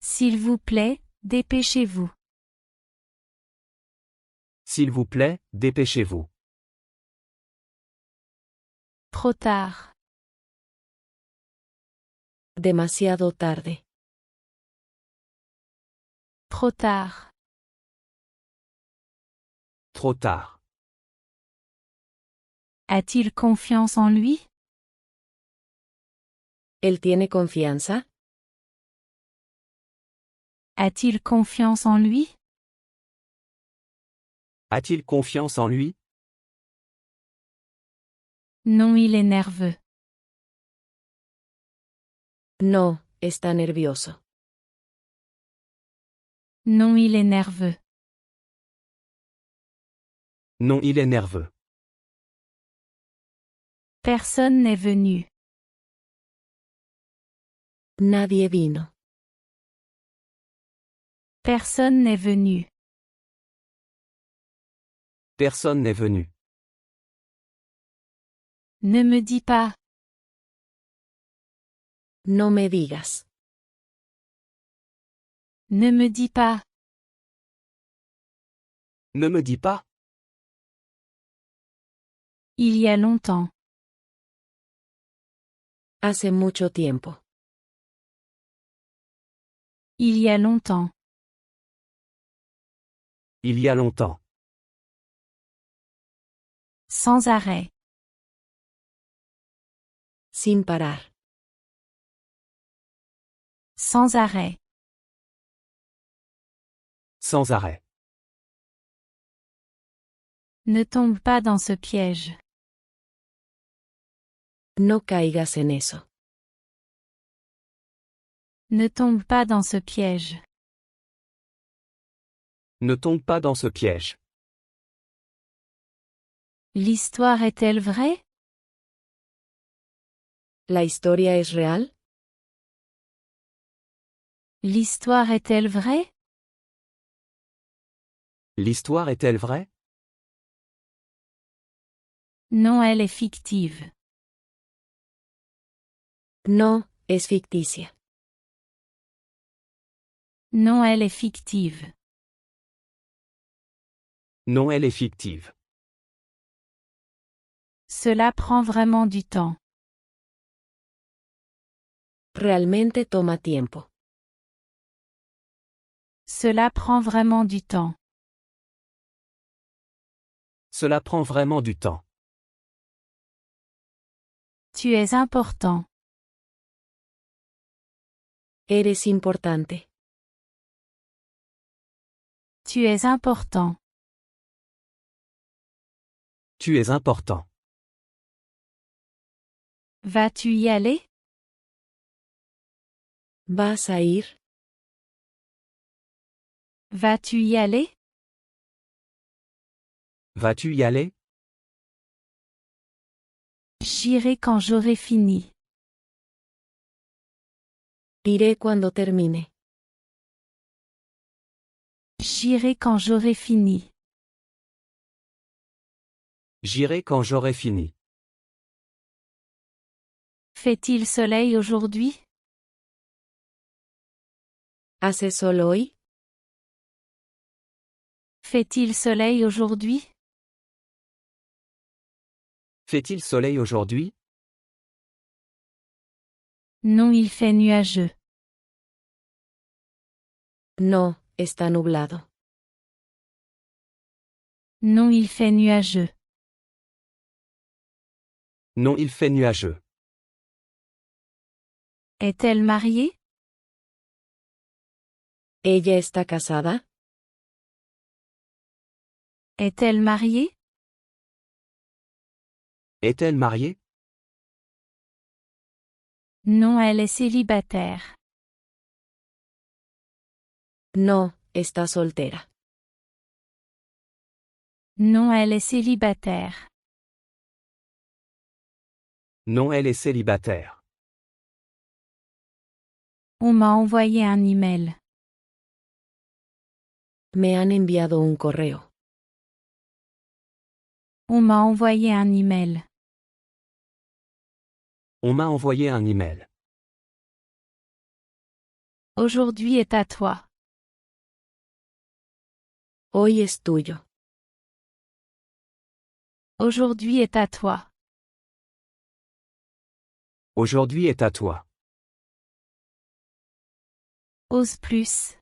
S'il vous plaît, dépêchez-vous. S'il vous plaît, dépêchez-vous. Trop tard. Demasiado tarde. Trop tard. Trop tard. A-t-il confiance en lui? ¿Él tiene confianza? A-t-il confiance en lui? A-t-il confiance en lui? Non, il est nerveux. No, está nervioso. Non, il est nerveux. Non, il est nerveux. Personne n'est venu. Nadie vino. Personne n'est venu. Personne n'est venu. Ne me dis pas. No me digas. Ne me dis pas. Ne me dis pas. Il y a longtemps. Hace mucho tiempo. Il y a longtemps. Il y a longtemps. Sans arrêt. Sin parar. Sans arrêt. Sans arrêt. Ne tombe pas dans ce piège. No caigas en eso. Ne tombe pas dans ce piège. Ne tombe pas dans ce piège. L'histoire est-elle vraie? ¿La historia es real? L'histoire est-elle vraie? L'histoire est-elle vraie? Non, elle est fictive. No, es ficticia. Non, elle est fictive. Non, elle est fictive. Cela prend vraiment du temps. Realmente toma tiempo. Cela prend vraiment du temps. Cela prend vraiment du temps. Tu es important. Eres importante. Tu es important. Tu es important. Vas-tu y aller? ¿Vas a ir? Vas-tu y aller? Vas-tu y aller? J'irai quand j'aurai fini. Iré cuando termine. J'irai quand j'aurai fini. J'irai quand j'aurai fini. Fait-il soleil aujourd'hui? ¿Hace sol hoy? Fait-il soleil aujourd'hui? Fait-il soleil aujourd'hui? Non, il fait nuageux. No, está nublado. Non, il fait nuageux. Non, il fait nuageux. Est-elle mariée? ¿Ella está casada? Est-elle mariée? Est-elle mariée? Non, elle est célibataire. No, está soltera. Non, elle est célibataire. Non, elle est célibataire. On m'a envoyé un email. Me han enviado un correo. On m'a envoyé un email. On m'a envoyé un email. Aujourd'hui est à toi. Hoy es tuyo. Aujourd'hui est à toi. Aujourd'hui est à toi. Ose plus.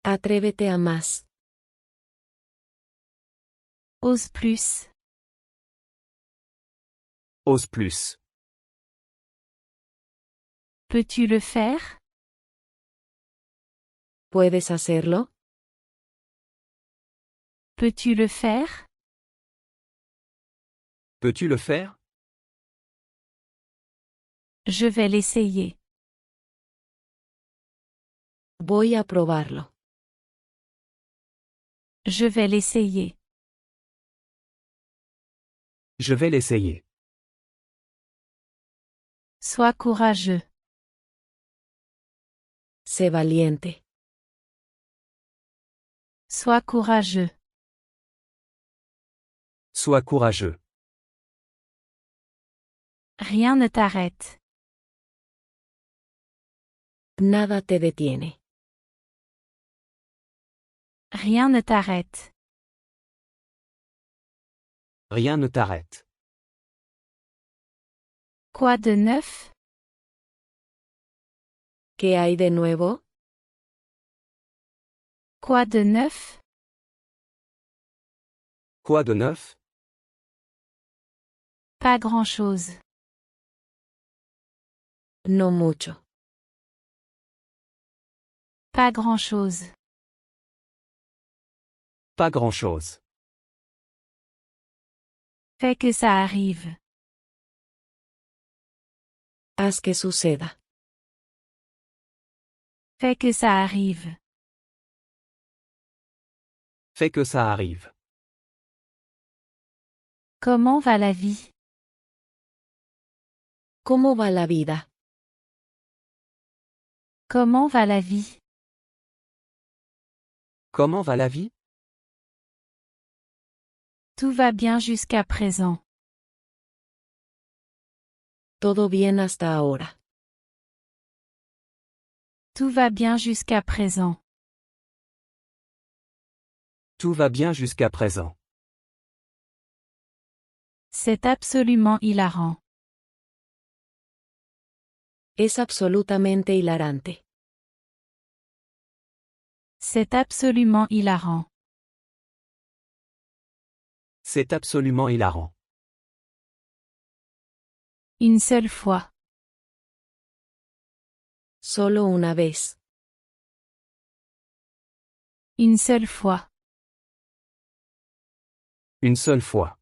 Atrévete a más. Ose plus. Ose plus. Peux-tu le faire? ¿Puedes hacerlo? Peux-tu le faire? Peux-tu le faire? Je vais l'essayer. Voy a probarlo. Je vais l'essayer. Je vais l'essayer. Sois courageux. Sé valiente. Sois courageux. Sois courageux. Rien ne t'arrête. Nada te detiene. Rien ne t'arrête. Rien ne t'arrête. Quoi de neuf? ¿Qué hay de nuevo? Quoi de neuf? Quoi de neuf? Pas grand-chose. No mucho. Pas grand-chose. Pas grand-chose. Fais que ça arrive. Haz que suceda. Fais que ça arrive. Fais que ça arrive. Comment va la vie? ¿Cómo va la vida? Comment va la vie? Comment va la vie? Tout va bien jusqu'à présent. Todo bien hasta ahora. Tout va bien jusqu'à présent. Tout va bien jusqu'à présent. C'est absolument hilarant. Es absolutamente hilarante. C'est absolument hilarant. C'est absolument hilarant. Une seule fois. Solo una vez. Une seule fois. Une seule fois.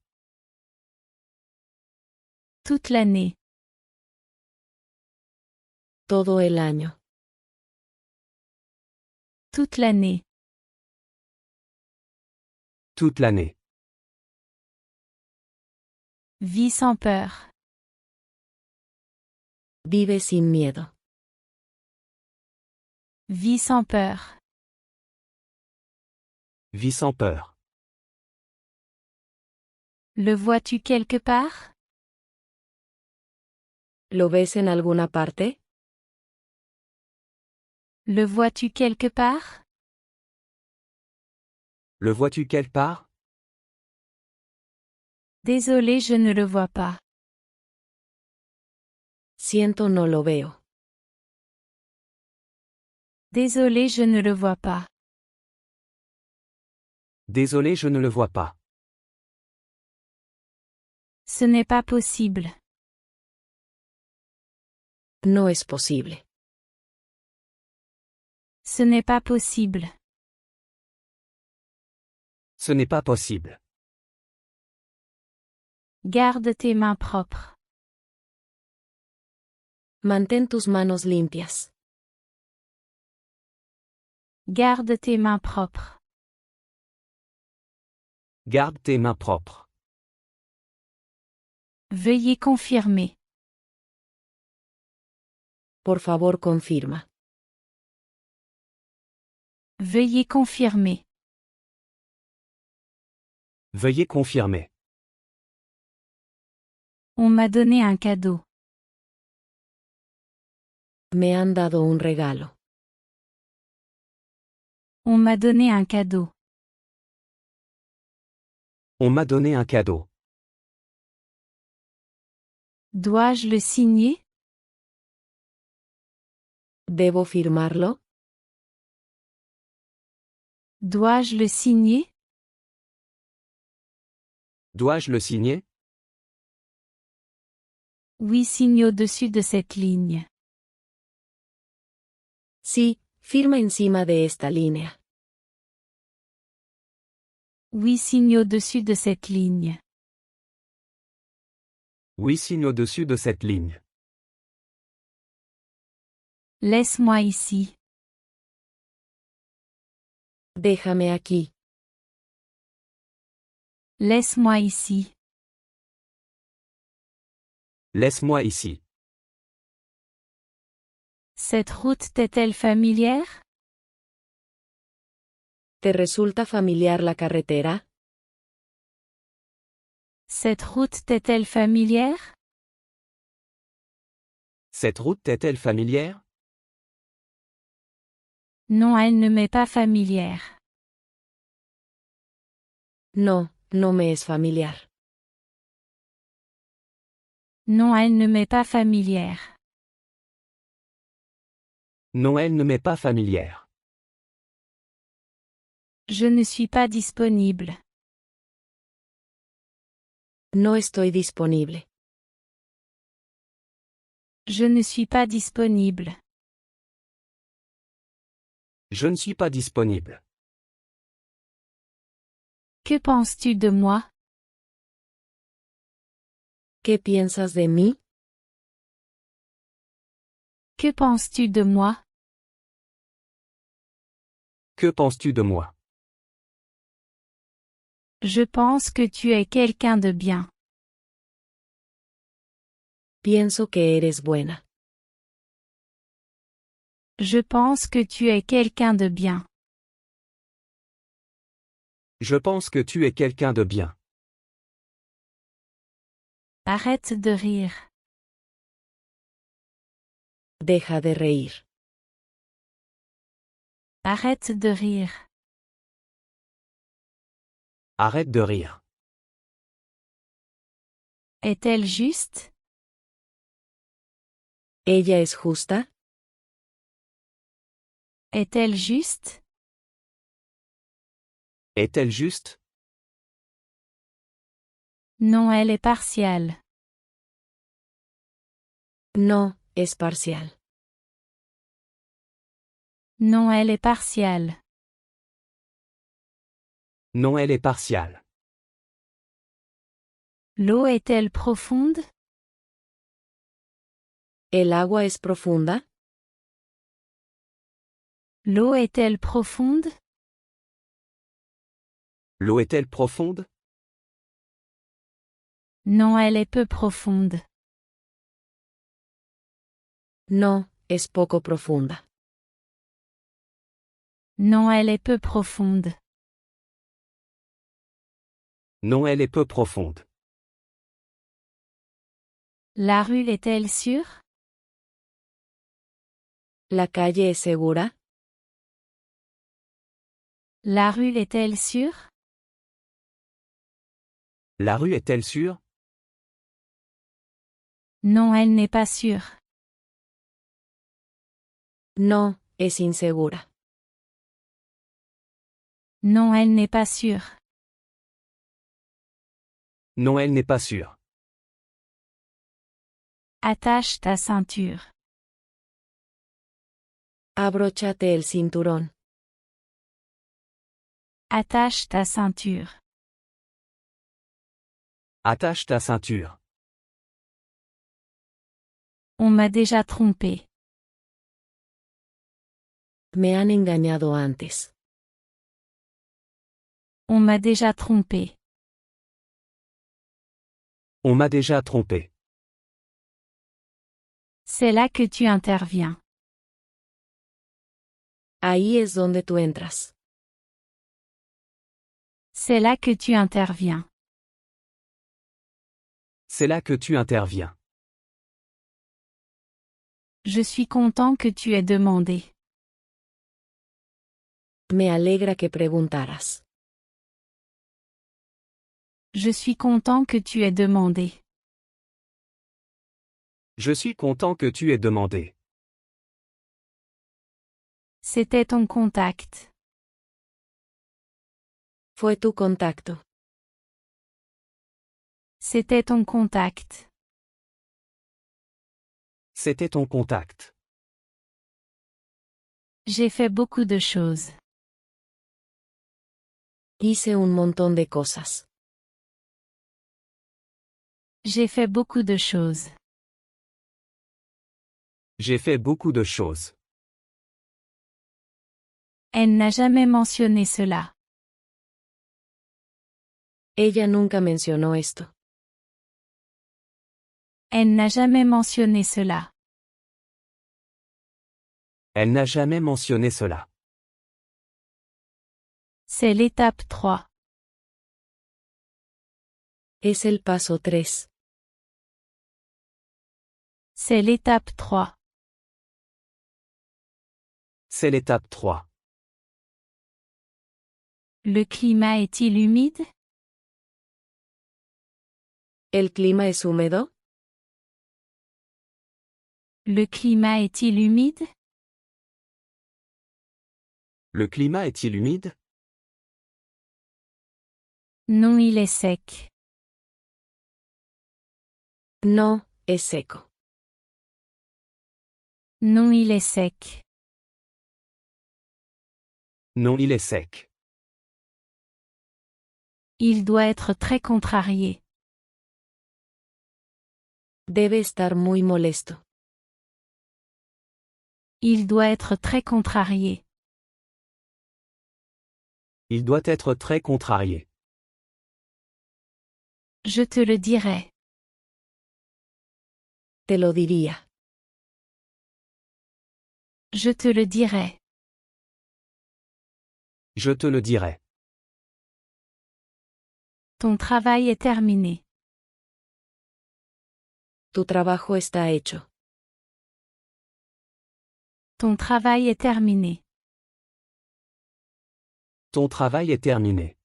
Toute l'année. Todo el año. Toute l'année. Toute l'année. Vis sans peur. Vive sin miedo. Vis sans peur. Vis sans peur. Le vois-tu quelque part? ¿Lo ves en alguna parte? Le vois-tu quelque part? Le vois-tu quelque part? Désolé, je ne le vois pas. Siento no lo veo. Désolé, je ne le vois pas. Désolé, je ne le vois pas. Ce n'est pas possible. No es posible. Ce n'est pas possible. Ce n'est pas possible. Garde tes mains propres. Mantén tus manos limpias. Garde tes mains propres. Garde tes mains propres. Veuillez confirmer. Por favor, confirma. Veuillez confirmer. Veuillez confirmer. On m'a donné un cadeau. Me han dado un regalo. On m'a donné un cadeau. On m'a donné un cadeau. Dois-je le signer? ¿Debo firmarlo? Dois-je le signer? Dois-je le signer? Oui, signe au-dessus de cette ligne. Sí, firma encima de esta línea. Oui, signe au-dessus de cette ligne. Oui, signe au-dessus de cette ligne. Laisse-moi ici. Déjame aquí. Laisse-moi ici. Laisse-moi ici. Cette route t'est-elle familière? ¿Te resulta familiar la carretera? Cette route t'est-elle familière? Cette route t'est-elle familière? Non, elle ne m'est pas familière. No, no me es familiar. Non, elle ne m'est pas familière. Non, elle ne m'est pas familière. Je ne suis pas disponible. No estoy disponible. Je ne suis pas disponible. Je ne suis pas disponible. Que penses-tu de moi? ¿Qué piensas de mí? Que penses-tu de moi? Que penses-tu de moi? Je pense que tu es quelqu'un de bien. Pienso que eres buena. Je pense que tu es quelqu'un de bien. Je pense que tu es quelqu'un de bien. Arrête de rire. Deja de reír. Arrête de rire. Arrête de rire. Est-elle juste? ¿Ella es justa? Est-elle juste? Est-elle juste? Non, elle est partiale. No, es parcial. Non, elle est partiale. Non, elle est partiale. L'eau est-elle profonde? ¿El agua es profunda? L'eau est-elle profonde? L'eau est-elle profonde? Non, elle est peu profonde. No, es poco profunda. Non, elle est peu profonde. Non, elle est peu profonde. La rue est-elle sûre? ¿La calle es segura? La rue est-elle sûre? La rue est-elle sûre? Non, elle n'est pas sûre. No, es insegura. Non, elle n'est pas sûre. Non, elle n'est pas sûre. Attache ta ceinture. Abróchate el cinturón. Attache ta ceinture. Attache ta ceinture. On m'a déjà trompé. Me han engañado antes. On m'a déjà trompé. On m'a déjà trompé. C'est là que tu interviens. Ahí es donde tú entras. C'est là que tu interviens. C'est là que tu interviens. Je suis content que tu aies demandé. Me alegra que preguntaras. Je suis content que tu aies demandé. Je suis content que tu aies demandé. C'était ton contact. Fue tu contacto. C'était ton contact. C'était ton contact. J'ai fait beaucoup de choses. Hice un montón de cosas. J'ai fait beaucoup de choses. J'ai fait beaucoup de choses. Elle n'a jamais mentionné cela. Ella nunca mencionó esto. Elle n'a jamais mentionné cela. Elle n'a jamais mentionné cela. C'est l'étape 3. Es el paso 3. C'est l'étape 3. C'est l'étape 3. Le climat est-il humide? ¿El clima es húmedo? Le climat est-il humide? Le climat est-il humide? Non, il est sec. No, es seco. Non, il est sec. Non, il est sec. Il doit être très contrarié. Debe estar muy molesto. Il doit être très contrarié. Il doit être très contrarié. Je te le dirai. Te lo diría. Je te le dirai. Je te le dirai. Ton travail est terminé. Tu trabajo está hecho. Ton travail est terminé. Ton travail est terminé.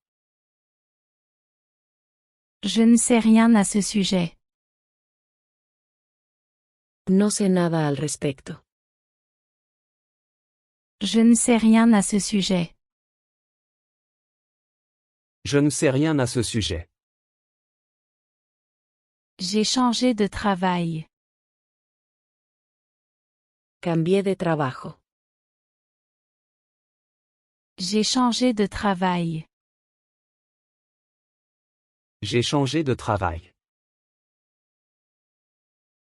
Je ne sais rien à ce sujet. No sé nada al respecto. Je ne sais rien à ce sujet. Je ne sais rien à ce sujet. J'ai changé de travail. Cambié de trabajo. J'ai changé de travail. J'ai changé de travail.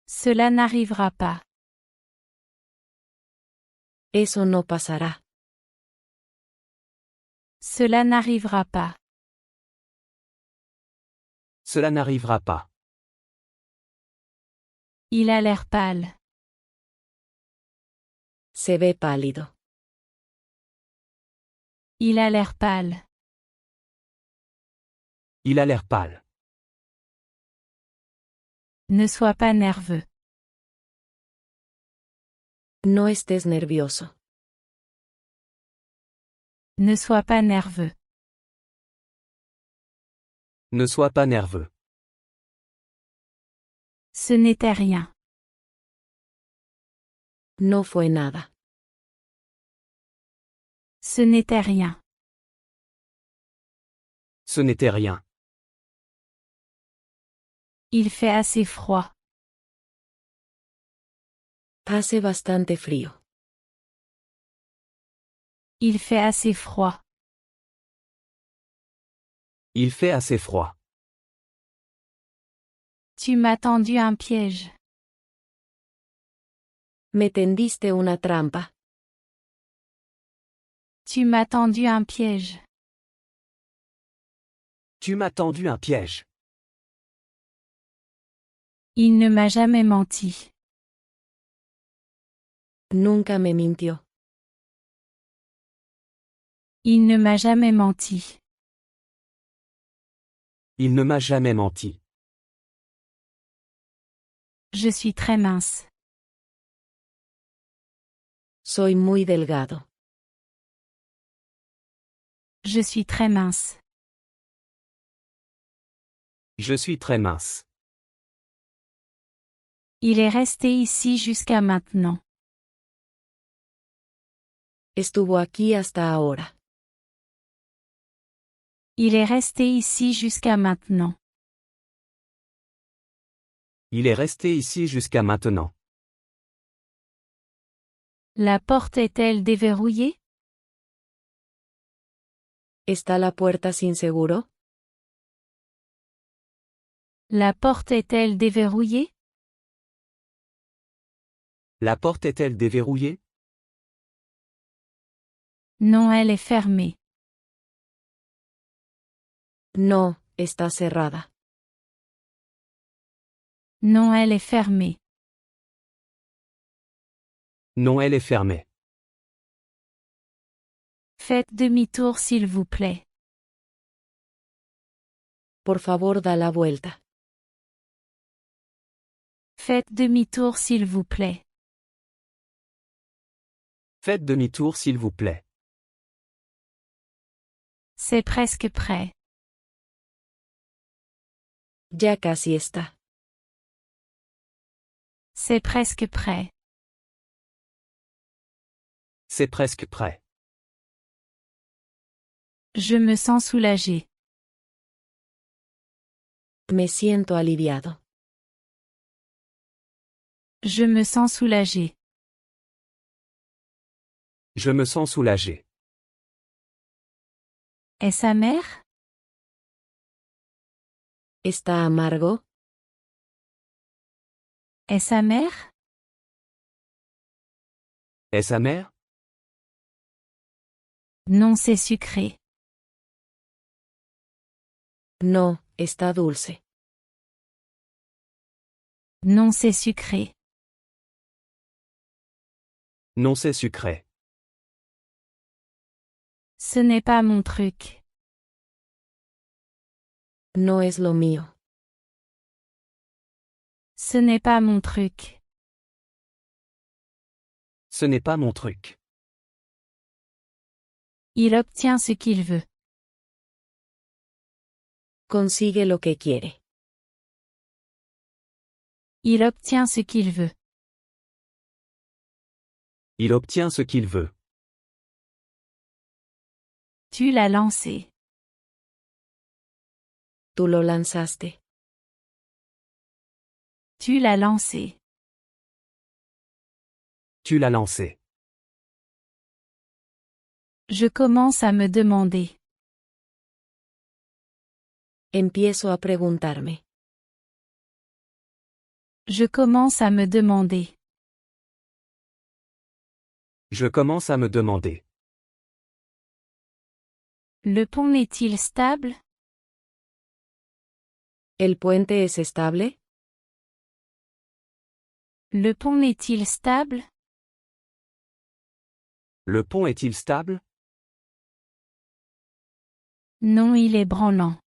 Cela n'arrivera pas. Eso no pasará. Cela n'arrivera pas. Cela n'arrivera pas. Il a l'air pâle. Se ve pálido. Il a l'air pâle. Il a l'air pâle. Ne sois pas nerveux. No estés nervioso. Ne sois pas nerveux. Ne sois pas nerveux. Ce n'était rien. No fue nada. Ce n'était rien. Ce n'était rien. Il fait assez froid. Hace bastante frío. Il fait assez froid. Il fait assez froid. Tu m'as tendu un piège. Me tendiste una trampa. Tu m'as tendu un piège. Tu m'as tendu un piège. Il ne m'a jamais menti. Nunca me mintió. Il ne m'a jamais menti. Il ne m'a jamais menti. Je suis très mince. Soy muy delgado. Je suis très mince. Je suis très mince. Il est resté ici jusqu'à maintenant. Estuvo aquí hasta ahora. Il est resté ici jusqu'à maintenant. Il est resté ici jusqu'à maintenant. La porte est-elle déverrouillée? ¿Está la puerta sin seguro? La porte est-elle déverrouillée? La porte est-elle déverrouillée? Non, elle est fermée. No, está cerrada. Non, elle est fermée. Non, elle est fermée. Faites demi-tour s'il vous plaît. Por favor, da la vuelta. Faites demi-tour s'il vous plaît. Faites demi-tour s'il vous plaît. C'est presque prêt. Ya casi está. C'est presque prêt. C'est presque prêt. Je me sens soulagé. Me siento aliviado. Je me sens soulagé. Je me sens soulagé. Est-ce amer? ¿Está amargo? Est-ce amer? Est-ce amer? Non, c'est sucré. No, está dulce. Non, c'est sucré. Non, c'est sucré. Ce n'est pas mon truc. No es lo mío. Ce n'est pas mon truc. Ce n'est pas mon truc. Il obtient ce qu'il veut. Consigue lo que quiere. Il obtient ce qu'il veut. Il obtient ce qu'il veut. Tu l'as lancé. Tú lo lanzaste. Tu l'as lancé. Tu l'as lancé. Je commence à me demander. Empiezo a preguntarme. Je commence à me demander. Je commence à me demander. Le pont est-il stable? ¿El puente es estable? Le pont est-il stable? Le pont est-il stable? Non, il est branlant.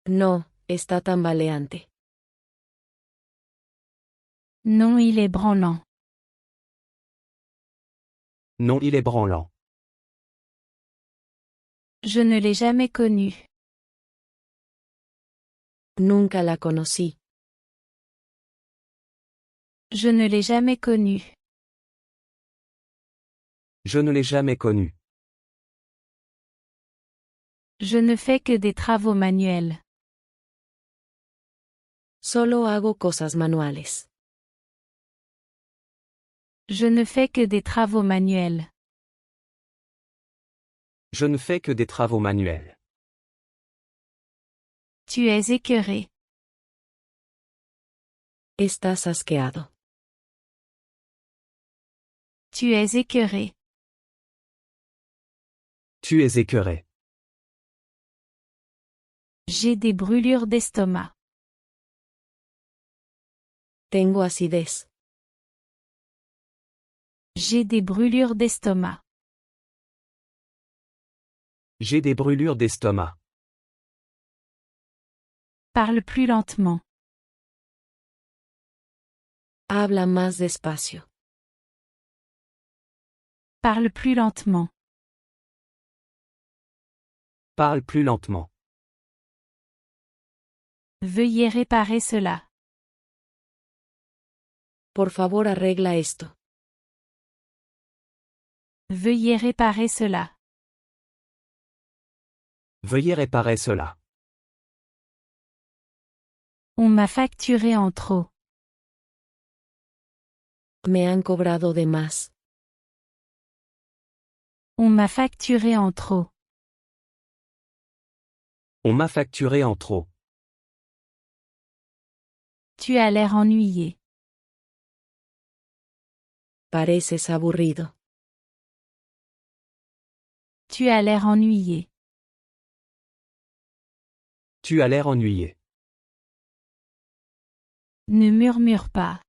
No, está tambaleante. Non, il est branlant. Non, il est branlant. Je ne l'ai jamais connu. Nunca la conocí. Je ne l'ai jamais connu. Je ne l'ai jamais connu. Je ne fais que des travaux manuels. Solo hago cosas manuales. Je ne fais que des travaux manuels. Je ne fais que des travaux manuels. Tu es écœuré. Estás asqueado. Tu es écœuré. Tu es écœuré. J'ai des brûlures d'estomac. Tengo acidez. J'ai des brûlures d'estomac. J'ai des brûlures d'estomac. Parle plus lentement. Habla más despacio. Parle plus lentement. Parle plus lentement. Veuillez réparer cela. Por favor, arregla esto. Veuillez réparer cela. Veuillez réparer cela. On m'a facturé en trop. Me han cobrado de más. On m'a facturé en trop. On m'a facturé en trop. Tu as l'air ennuyé. Pareces aburrido. Tu as l'air ennuyé. Tu as l'air ennuyé. Ne murmure pas.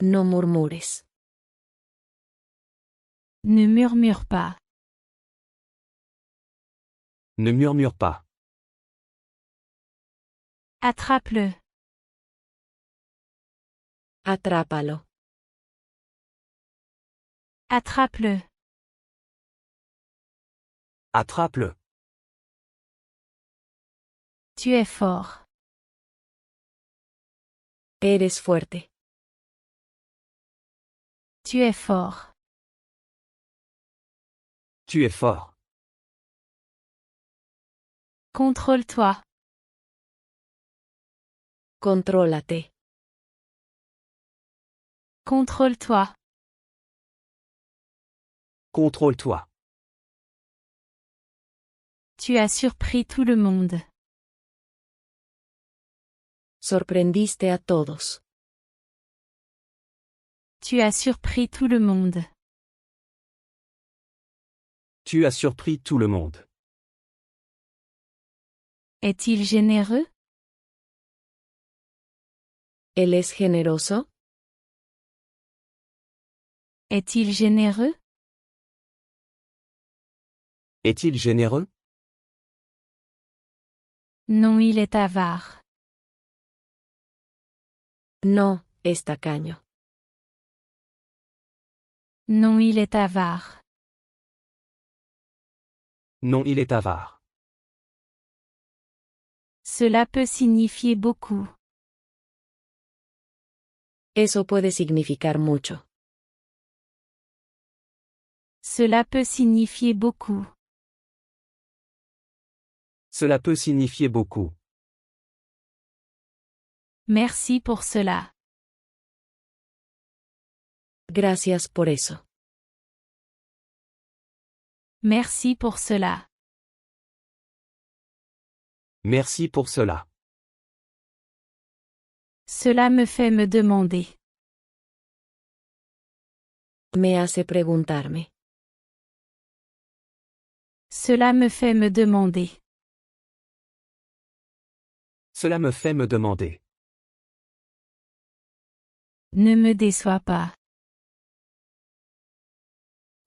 No murmures. Ne murmure pas. Ne murmure pas. Attrape-le. Atrápalo. Attrape-le. Attrape-le. Tu es fort. Eres fuerte. Tu es fort. Tu es fort. Contrôle-toi. Contrólate. Contrôle-toi. Contrôle-toi. Tu as surpris tout le monde. Sorprendiste a todos. Tu as surpris tout le monde. Tu as surpris tout le monde. Est-il généreux? ¿Él es generoso? Est-il généreux? Est-il généreux? Non, il est avare. No, es tacaño. Non, il est avare. Non, il est avare. Cela peut signifier beaucoup. Eso puede significar mucho. Cela peut signifier beaucoup. Cela peut signifier beaucoup. Merci pour cela. Gracias por eso. Merci pour cela. Merci pour cela. Cela me fait me demander. Me hace preguntarme. Cela me fait me demander. Cela me fait me demander. Ne me déçois pas.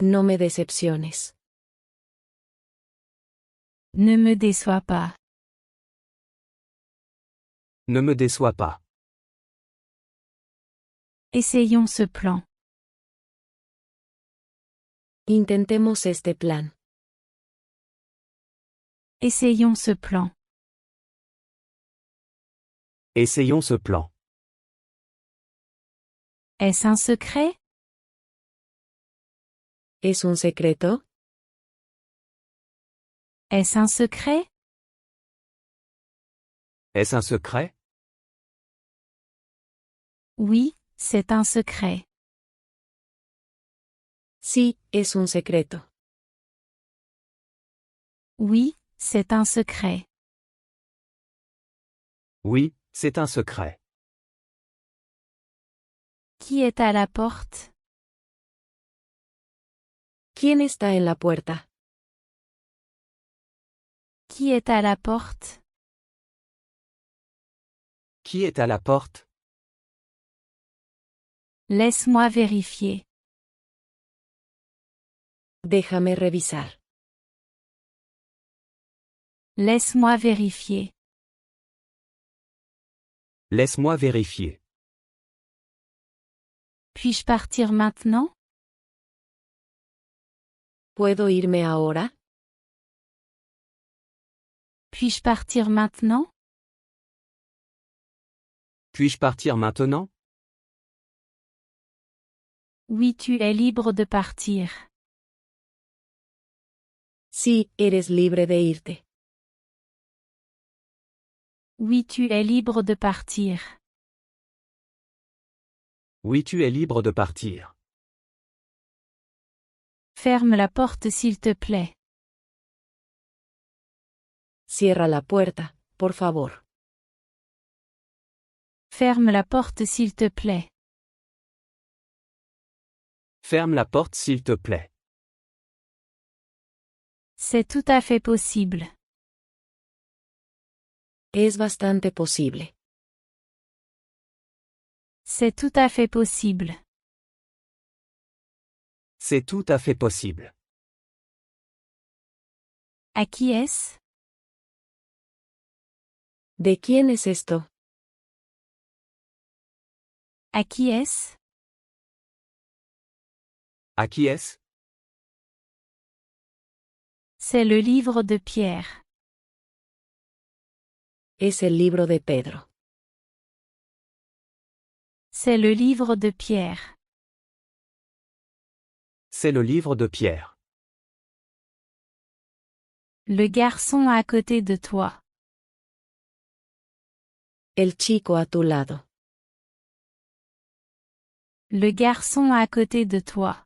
No me decepciones. Ne me déçois pas. Ne me déçois pas. Essayons ce plan. Intentemos este plan. Essayons ce plan. Essayons ce plan. Est-ce un secret? ¿Es un secreto? Est-ce un secret? Est-ce un secret? Oui, c'est un secret. Sí, es un secreto. Oui, c'est un secret. Oui, c'est un secret. Qui est à la porte? ¿Quién está en la puerta? Qui est à la porte? Qui est à la porte? Laisse-moi vérifier. Déjame revisar. Laisse-moi vérifier. Laisse-moi vérifier. Puis-je partir maintenant? ¿Puedo irme ahora? Puis-je partir maintenant? Puis-je partir maintenant? Oui, tu es libre de partir. Sí, eres libre de irte. Oui, tu es libre de partir. Oui, tu es libre de partir. Ferme la porte s'il te plaît. Cierra la puerta, por favor. Ferme la porte s'il te plaît. Ferme la porte s'il te plaît. C'est tout à fait possible. Es bastante posible. C'est tout à fait possible. C'est tout à fait possible. À qui est-ce? ¿De quién es esto? À qui est-ce? À qui est-ce? C'est le livre de Pierre. Es el libro de Pedro. C'est le livre de Pierre. C'est le livre de Pierre. Le garçon à côté de toi. El chico a tu lado. Le garçon à côté de toi.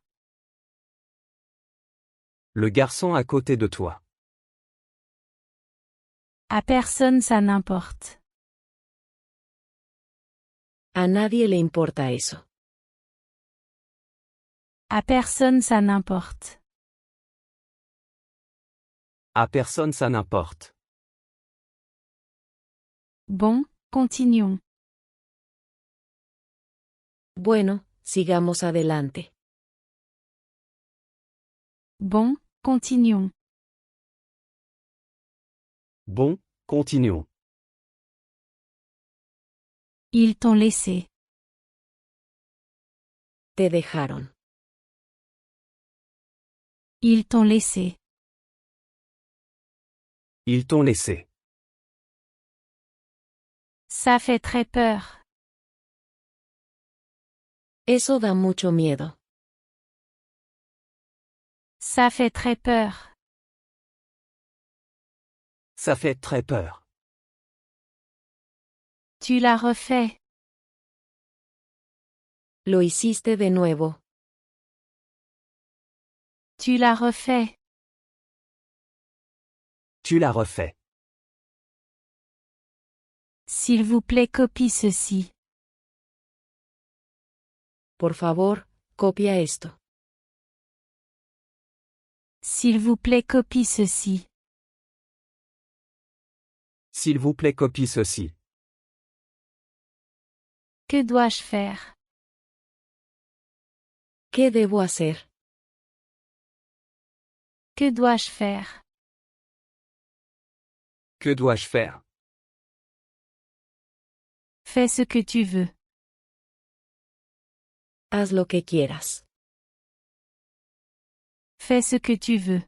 Le garçon à côté de toi. À personne ça n'importe. A nadie le importa eso. À personne ça n'importe. À personne ça n'importe. Bon, continuons. Bueno, sigamos adelante. Bon, continuons. Bon, continuons. Ils t'ont laissé. Te dejaron. Ils t'ont laissé. Ils t'ont laissé. Ça fait très peur. Eso da mucho miedo. Ça fait très peur. Ça fait très peur. Tu l'as refait. Lo hiciste de nuevo. Tu l'as refait. Tu l'as refait. S'il vous plaît, copie ceci. Por favor, copia esto. S'il vous plaît, copie ceci. S'il vous plaît, copie ceci. Que dois-je faire? ¿Qué debo hacer? Que dois-je faire? Que dois-je faire? Fais ce que tu veux. Haz lo que quieras. Fais ce que tu veux.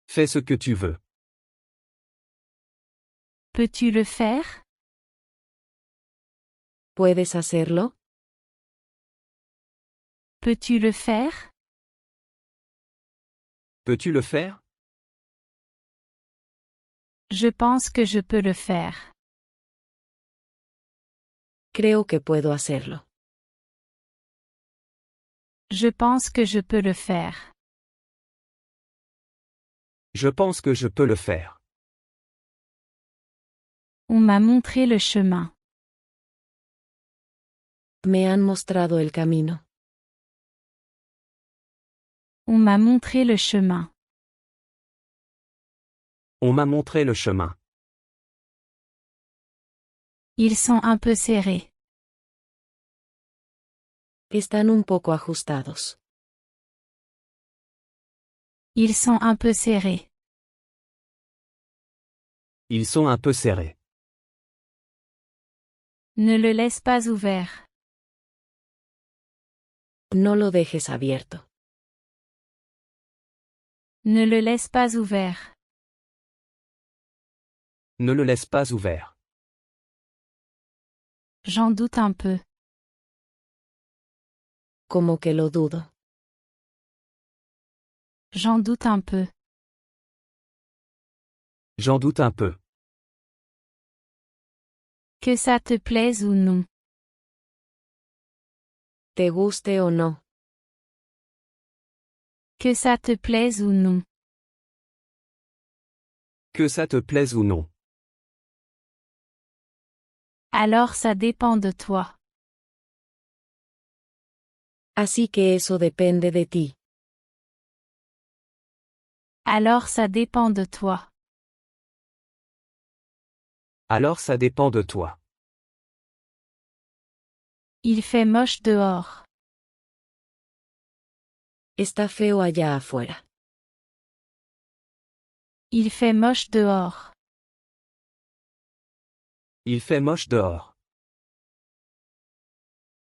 Fais ce que tu veux. Peux-tu le faire? ¿Puedes hacerlo? Peux-tu le faire? Peux-tu le faire? Je pense que je peux le faire. Creo que puedo hacerlo. Je pense que je peux le faire. Je pense que je peux le faire. On m'a montré le chemin. Me han mostrado el camino. On m'a montré le chemin. On m'a montré le chemin. Ils sont un peu serrés. Están un poco ajustados. Ils sont un peu serrés. Ils sont un peu serrés. Ne le laisse pas ouvert. No lo dejes abierto. Ne le laisse pas ouvert. Ne le laisse pas ouvert. J'en doute un peu. Como que lo dudo. J'en doute un peu. J'en doute un peu. Que ça te plaise ou non. Te guste o no. Que ça te plaise ou non. Que ça te plaise ou non. Alors ça dépend de toi. Así que eso depende de ti. Alors ça dépend de toi. Alors ça dépend de toi. Il fait moche dehors. Está feo allá afuera. Il fait moche dehors. Il fait moche dehors.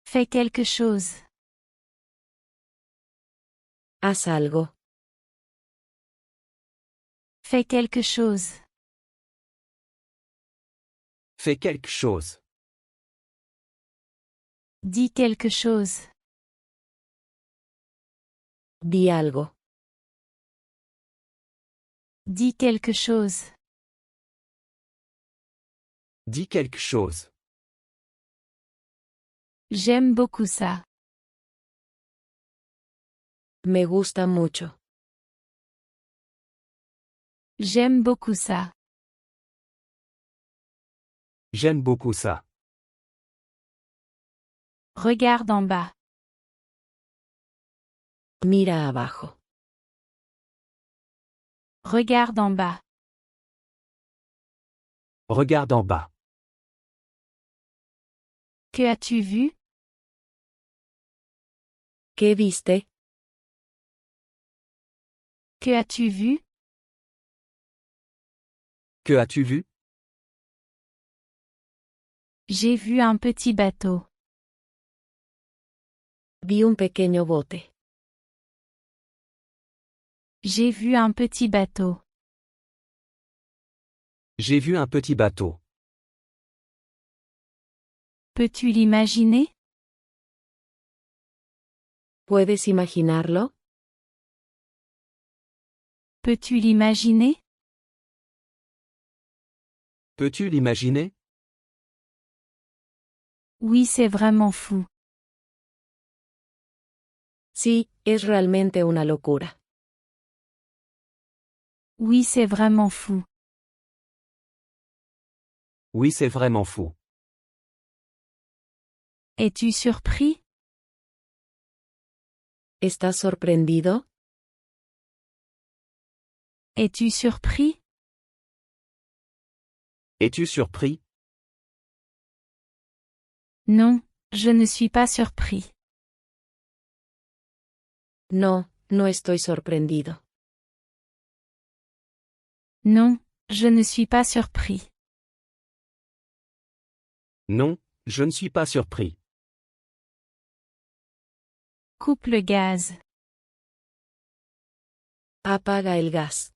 Fais quelque chose. Haz algo. Fais quelque chose. Fais quelque chose. Dis quelque chose. Di algo. Dis quelque chose. Dis quelque chose. J'aime beaucoup ça. Me gusta mucho. J'aime beaucoup ça. J'aime beaucoup ça. Regarde en bas. Mira abajo. Regarde en bas. Regarde en bas. Que as-tu vu? ¿Qué viste? Que as-tu vu? Que as-tu vu? J'ai vu un petit bateau. Vi un pequeño bote. J'ai vu un petit bateau. J'ai vu un petit bateau. Peux-tu l'imaginer? ¿Puedes imaginarlo? Peux-tu l'imaginer? Peux-tu l'imaginer? Oui, c'est vraiment fou. Sí, es realmente una locura. Oui, c'est vraiment fou. Oui, c'est vraiment fou. Es-tu surpris? ¿Estás sorprendido? Es-tu surpris? Es-tu surpris? Non, je ne suis pas surpris. No, no estoy sorprendido. Non, je ne suis pas surpris. Non, je ne suis pas surpris. Coupe le gaz. Apaga el gas.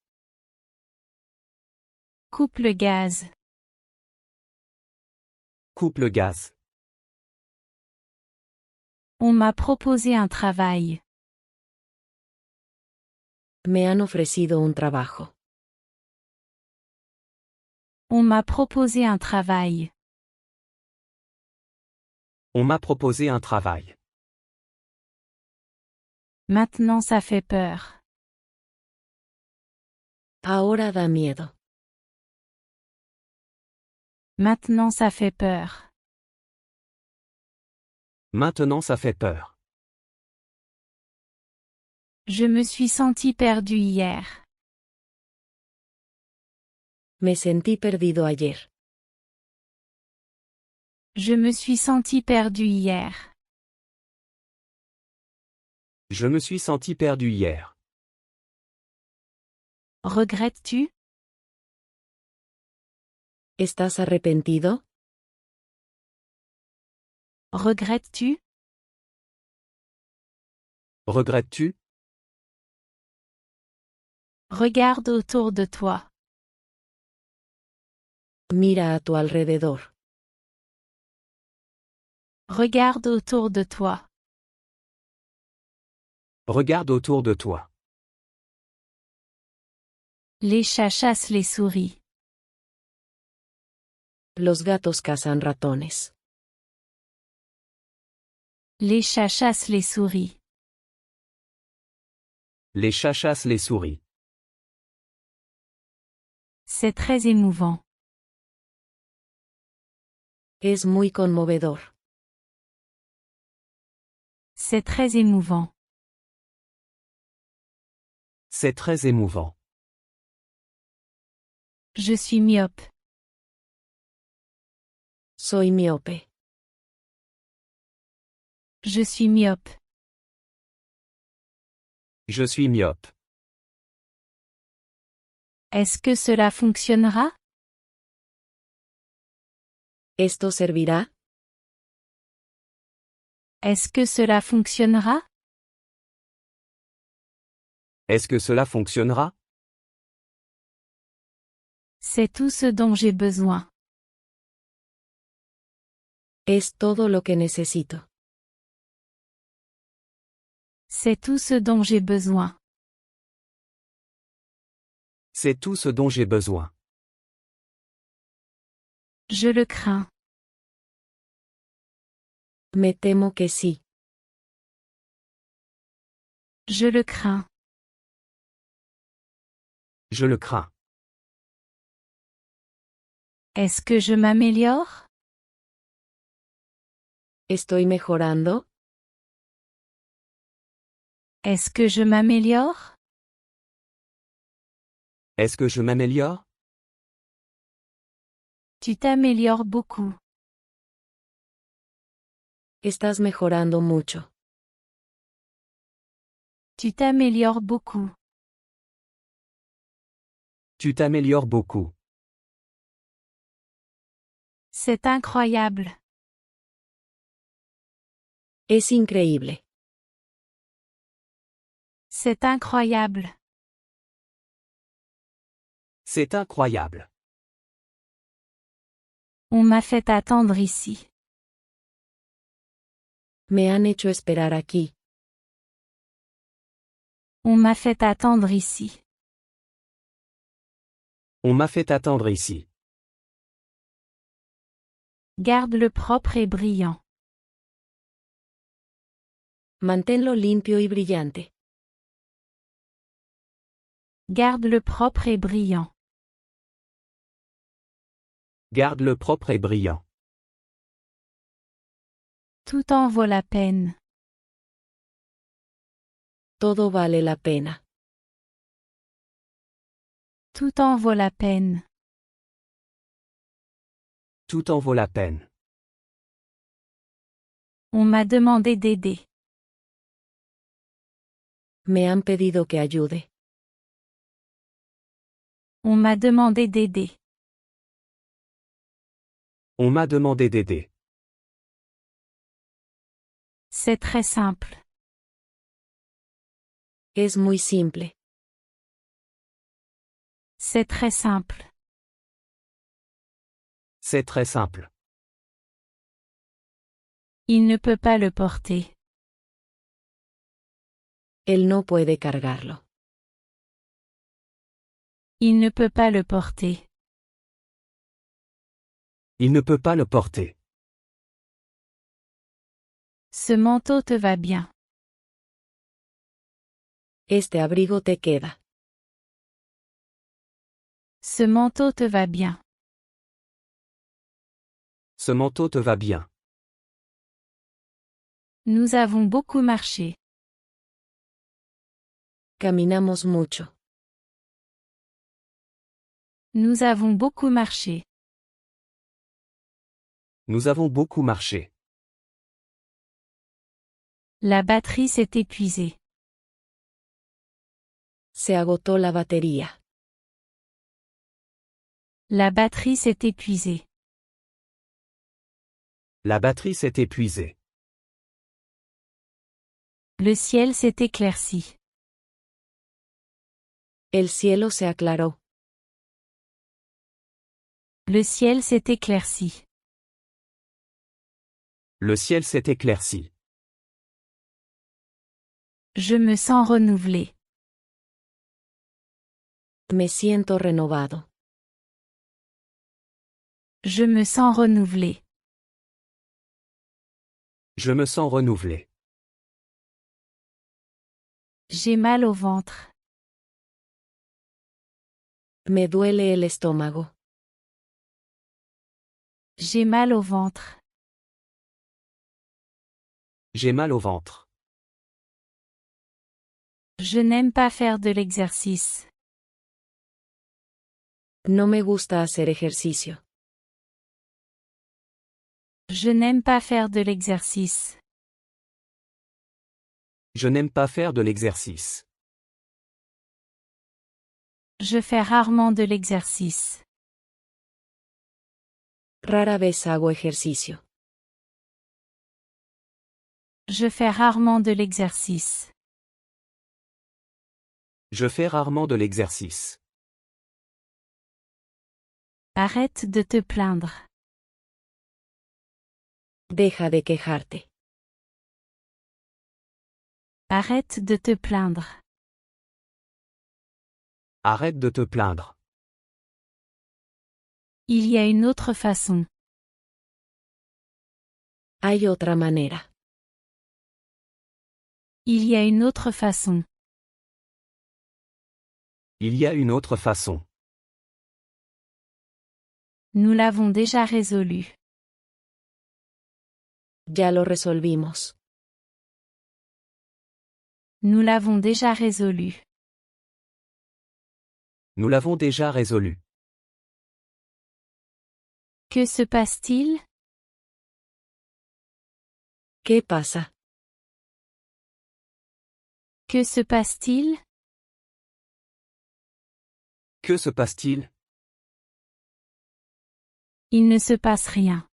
Coupe le gaz. Coupe le gaz. On m'a proposé un travail. Me han ofrecido un trabajo. On m'a proposé un travail. On m'a proposé un travail. Maintenant ça fait peur. Ahora da miedo. Maintenant ça fait peur. Maintenant ça fait peur. Je me suis senti perdu hier. Me sentí perdido ayer. Je me suis senti perdu hier. Je me suis senti perdu hier. Regrettes-tu? ¿Estás arrepentido? Regrettes-tu? Regrettes-tu? Regarde autour de toi. Mira a tu alrededor. Regarde autour de toi. Regarde autour de toi. Les chats chassent les souris. Los gatos cazan ratones. Les chats chassent les souris. Les chats chassent les souris. C'est très émouvant. Es muy conmovedor. C'est très émouvant. C'est très émouvant. Je suis myope. Soy miope. Je suis myope. Je suis myope. Est-ce que cela fonctionnera? ¿Esto servirá? Est-ce que cela fonctionnera? Est-ce que cela fonctionnera? C'est tout ce dont j'ai besoin. Es todo lo que necesito. C'est tout ce dont j'ai besoin. C'est tout ce dont j'ai besoin. Je le crains. Me temo que sí. Je le crains. Je le crains. Est-ce que je m'améliore? ¿Estoy mejorando? Est-ce que je m'améliore? Est-ce que je m'améliore? Tu t'améliores beaucoup. Estás mejorando mucho. Tu t'améliores beaucoup. Tu t'améliores beaucoup. C'est incroyable. Es increíble. C'est incroyable. C'est incroyable. On m'a fait attendre ici. Me han hecho esperar aquí. On m'a fait attendre ici. On m'a fait attendre ici. Garde-le propre et brillant. Manténlo limpio y brillante. Garde-le propre et brillant. Garde-le propre et brillant. Tout en vaut la peine. Todo vale la pena. Tout en vaut la peine. Tout en vaut la peine. On m'a demandé d'aider. Me han pedido que ayude. On m'a demandé d'aider. On m'a demandé d'aider. C'est très simple. Es muy simple. C'est très simple. C'est très simple. Il ne peut pas le porter. Él no puede cargarlo. Il ne peut pas le porter. Il ne peut pas le porter. Ce manteau te va bien. Este abrigo te queda. Ce manteau te va bien. Ce manteau te va bien. Nous avons beaucoup marché. Caminamos mucho. Nous avons beaucoup marché. Nous avons beaucoup marché. La batterie s'est épuisée. Se agotó la batería. La batterie s'est épuisée. La batterie s'est épuisée. Le ciel s'est éclairci. El cielo se aclaró. Le ciel s'est éclairci. Le ciel s'est éclairci. Je me sens renouvelé. Me siento renovado. Je me sens renouvelé. Je me sens renouvelé. J'ai mal au ventre. Me duele el estómago. J'ai mal au ventre. J'ai mal au ventre. Je n'aime pas faire de l'exercice. No me gusta hacer ejercicio. Je n'aime pas faire de l'exercice. Je n'aime pas faire de l'exercice. Je fais rarement de l'exercice. Rara vez hago ejercicio. Je fais rarement de l'exercice. Je fais rarement de l'exercice. Arrête de te plaindre. Deja de quejarte. Arrête de te plaindre. Arrête de te plaindre. Il y a une autre façon. Hay otra manera. Il y a une autre façon. Il y a une autre façon. Nous l'avons déjà résolu. Ya lo resolvimos. Nous l'avons déjà résolu. Nous l'avons déjà résolu. Que se passe-t-il? ¿Qué pasa? Que se passe-t-il? Que se passe-t-il? Il ne se passe rien.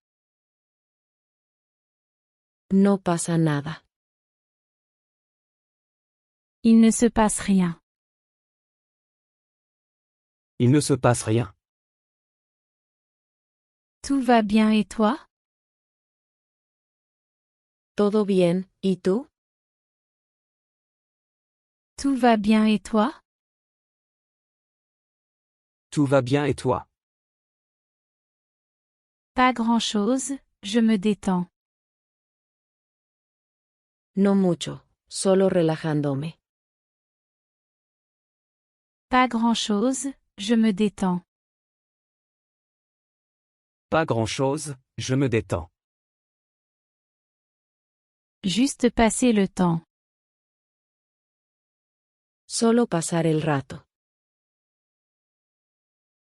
No pasa nada. Il ne se passe rien. Il ne se passe rien. Tout va bien et toi? ¿Todo bien, y tú? Tout va bien et toi? Tout va bien et toi? Pas grand-chose, je me détends. No mucho, solo relajándome. Pas grand-chose, je me détends. Pas grand-chose, je me détends. Juste passer le temps. Solo pasar el rato.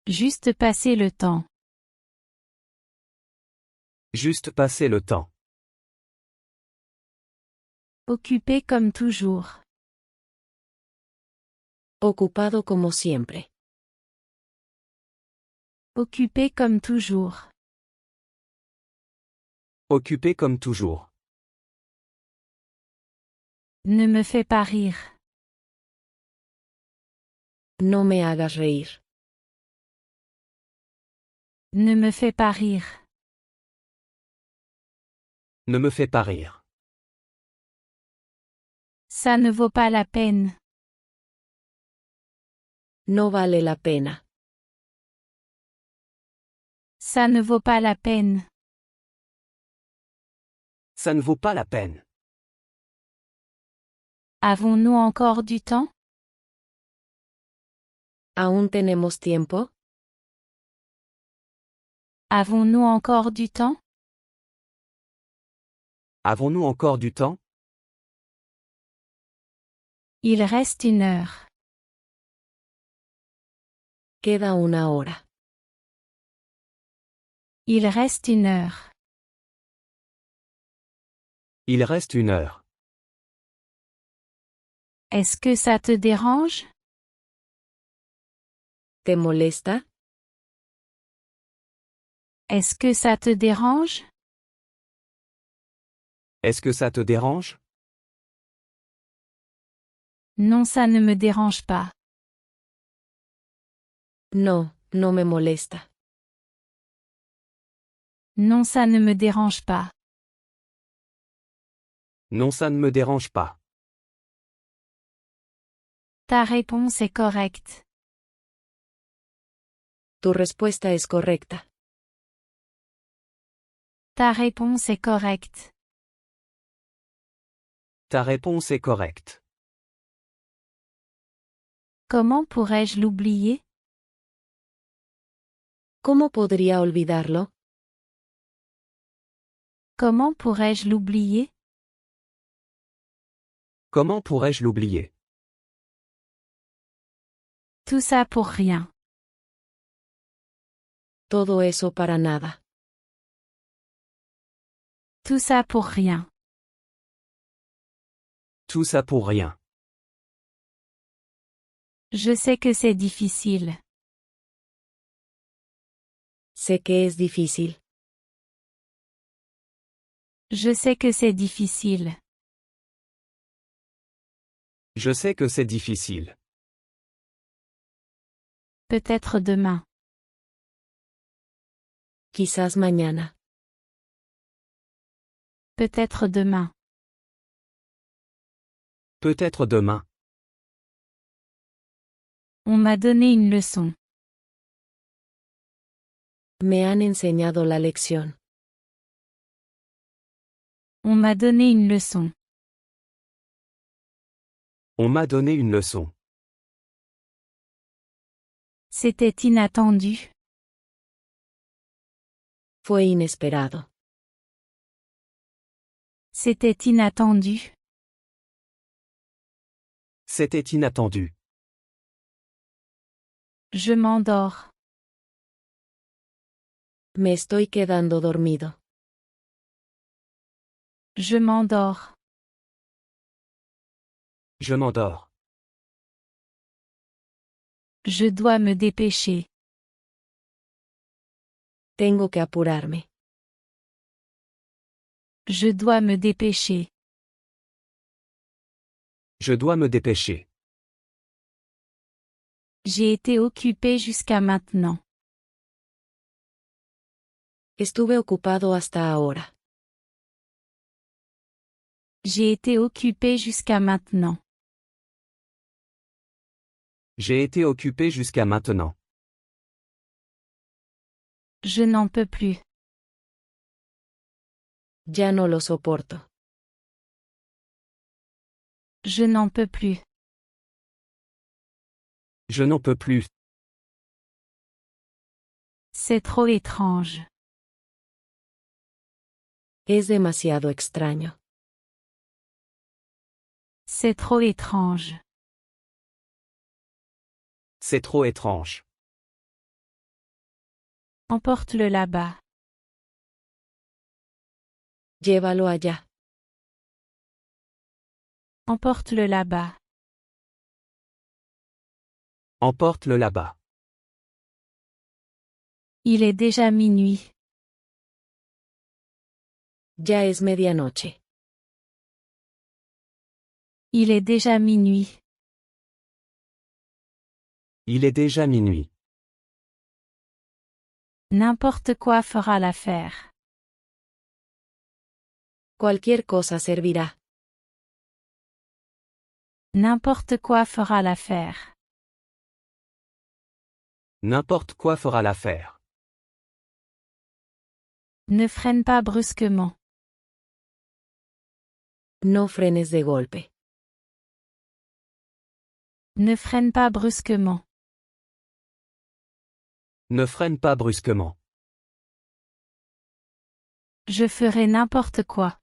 Juste passer le temps. Juste passer le temps. Occupé comme toujours. Ocupado como siempre. Occupé comme toujours. Occupé comme toujours. Ne me fais pas rire. No me hagas reír. Ne me fais pas rire. Ne me fais pas rire. Ça ne vaut pas la peine. No vale la pena. Ça ne vaut pas la peine. Ça ne vaut pas la peine. Avons-nous encore du temps? ¿Aún tenemos tiempo? Avons-nous encore du temps? Avons-nous encore du temps? Il reste 1 heure. Queda una hora. Il reste 1 heure. Il reste 1 heure. Est-ce que ça te dérange? ¿Te molesta? Est-ce que ça te dérange? Est-ce que ça te dérange? Non, ça ne me dérange pas. No, no me molesta. Non, ça ne me dérange pas. Non, ça ne me dérange pas. Ta réponse est correcte. Tu respuesta es correcta. Ta réponse est correcte. Ta réponse est correcte. Comment pourrais-je l'oublier? ¿Cómo podría olvidarlo? Comment pourrais-je l'oublier? Comment pourrais-je l'oublier? Tout ça pour rien. Todo eso para nada. Tout ça pour rien. Tout ça pour rien. Je sais que c'est difficile. Sé que es difícil. Je sais que c'est difficile. Je sais que c'est difficile. Peut-être demain. Quizás mañana. Peut-être demain. Peut-être demain. On m'a donné une leçon. Me han enseñado la lección. On m'a donné une leçon. On m'a donné une leçon. C'était inattendu. Fue inesperado. C'était inattendu. C'était inattendu. Je m'endors. Me estoy quedando dormido. Je m'endors. Je m'endors. Je dois me dépêcher. Tengo que apurarme. Je dois me dépêcher. Je dois me dépêcher. J'ai été occupé jusqu'à maintenant. Estuve ocupado hasta ahora. J'ai été occupé jusqu'à maintenant. J'ai été occupé jusqu'à maintenant. Je n'en peux plus. Ya no lo soporto. Je n'en peux plus. Je n'en peux plus. C'est trop étrange. Es demasiado extraño. C'est trop étrange. C'est trop étrange. Emporte-le là-bas. Llévalo allá. Emporte-le là-bas. Emporte-le là-bas. Il est déjà minuit. Ya es medianoche. Il est déjà minuit. Il est déjà minuit. N'importe quoi fera l'affaire. Cualquier cosa servirá. N'importe quoi fera l'affaire. N'importe quoi fera l'affaire. Ne freine pas brusquement. No frenes de golpe. Ne freine pas brusquement. Ne freine pas brusquement. Je ferai n'importe quoi.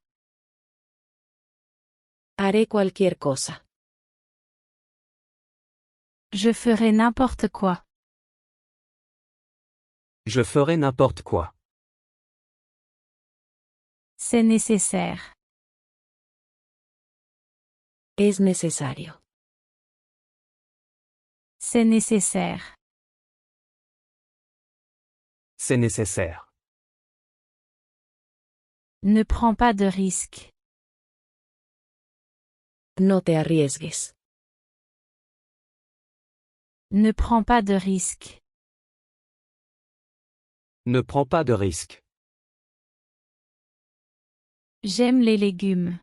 Haré cualquier cosa. Je ferai n'importe quoi. Je ferai n'importe quoi. C'est nécessaire. Es necesario. C'est nécessaire. C'est nécessaire. Ne prends pas de risques. No te arriesgues. Ne prends pas de risques. Ne prends pas de risques. J'aime les légumes.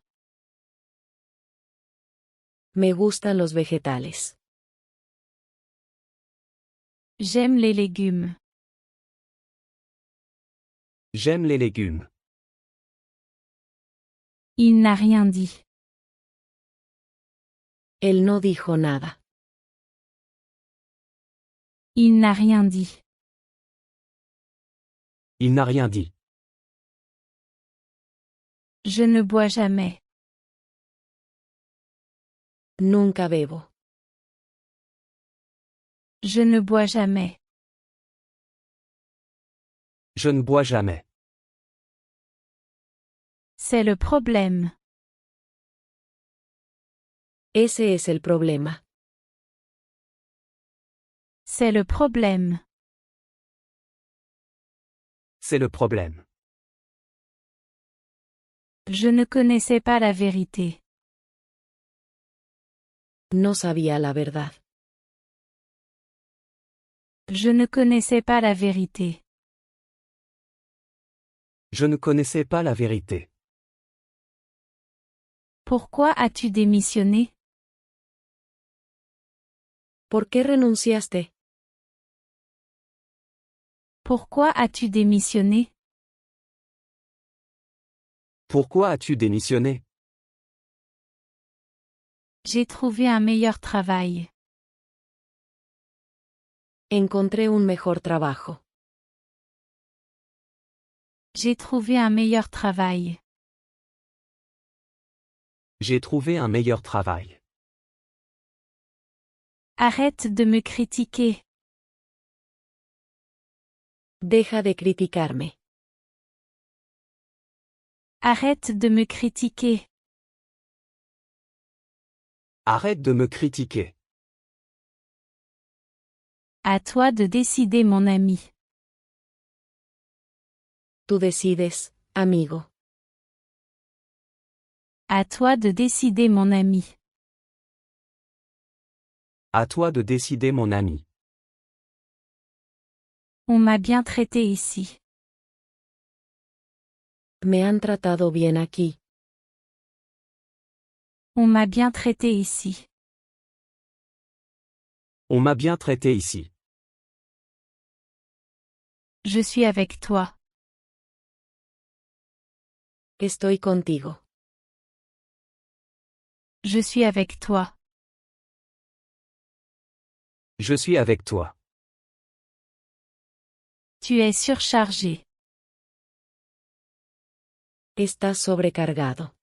Me gustan los vegetales. J'aime les légumes. J'aime les légumes. Il n'a rien dit. Él no dijo nada. Il n'a rien dit. Il n'a rien dit. Je ne bois jamais. Nunca bebo. Je ne bois jamais. Je ne bois jamais. C'est le problème. Ese es el problema. C'est le problème. C'est le problème. Je ne connaissais pas la vérité. No sabía la verdad. Je ne connaissais pas la vérité. Je ne connaissais pas la vérité. Pourquoi as-tu démissionné? ¿Por qué renunciaste? Pourquoi as-tu démissionné? Pourquoi as-tu démissionné? J'ai trouvé un meilleur travail. Encontré un mejor trabajo. J'ai trouvé un meilleur travail. J'ai trouvé un meilleur travail. Arrête de me critiquer. Deja de criticarme. Arrête de me critiquer. Arrête de me critiquer. À toi de décider, mon ami. Tú decides, amigo. À toi de décider, mon ami. À toi de décider, mon ami. On m'a bien traité ici. Me han tratado bien aquí. On m'a bien traité ici. On m'a bien traité ici. Je suis avec toi. Estoy contigo. Je suis avec toi. Je suis avec toi. Tu es surchargé. Estás sobrecargado.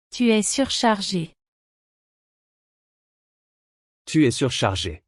Tu es surchargé. Tu es surchargé.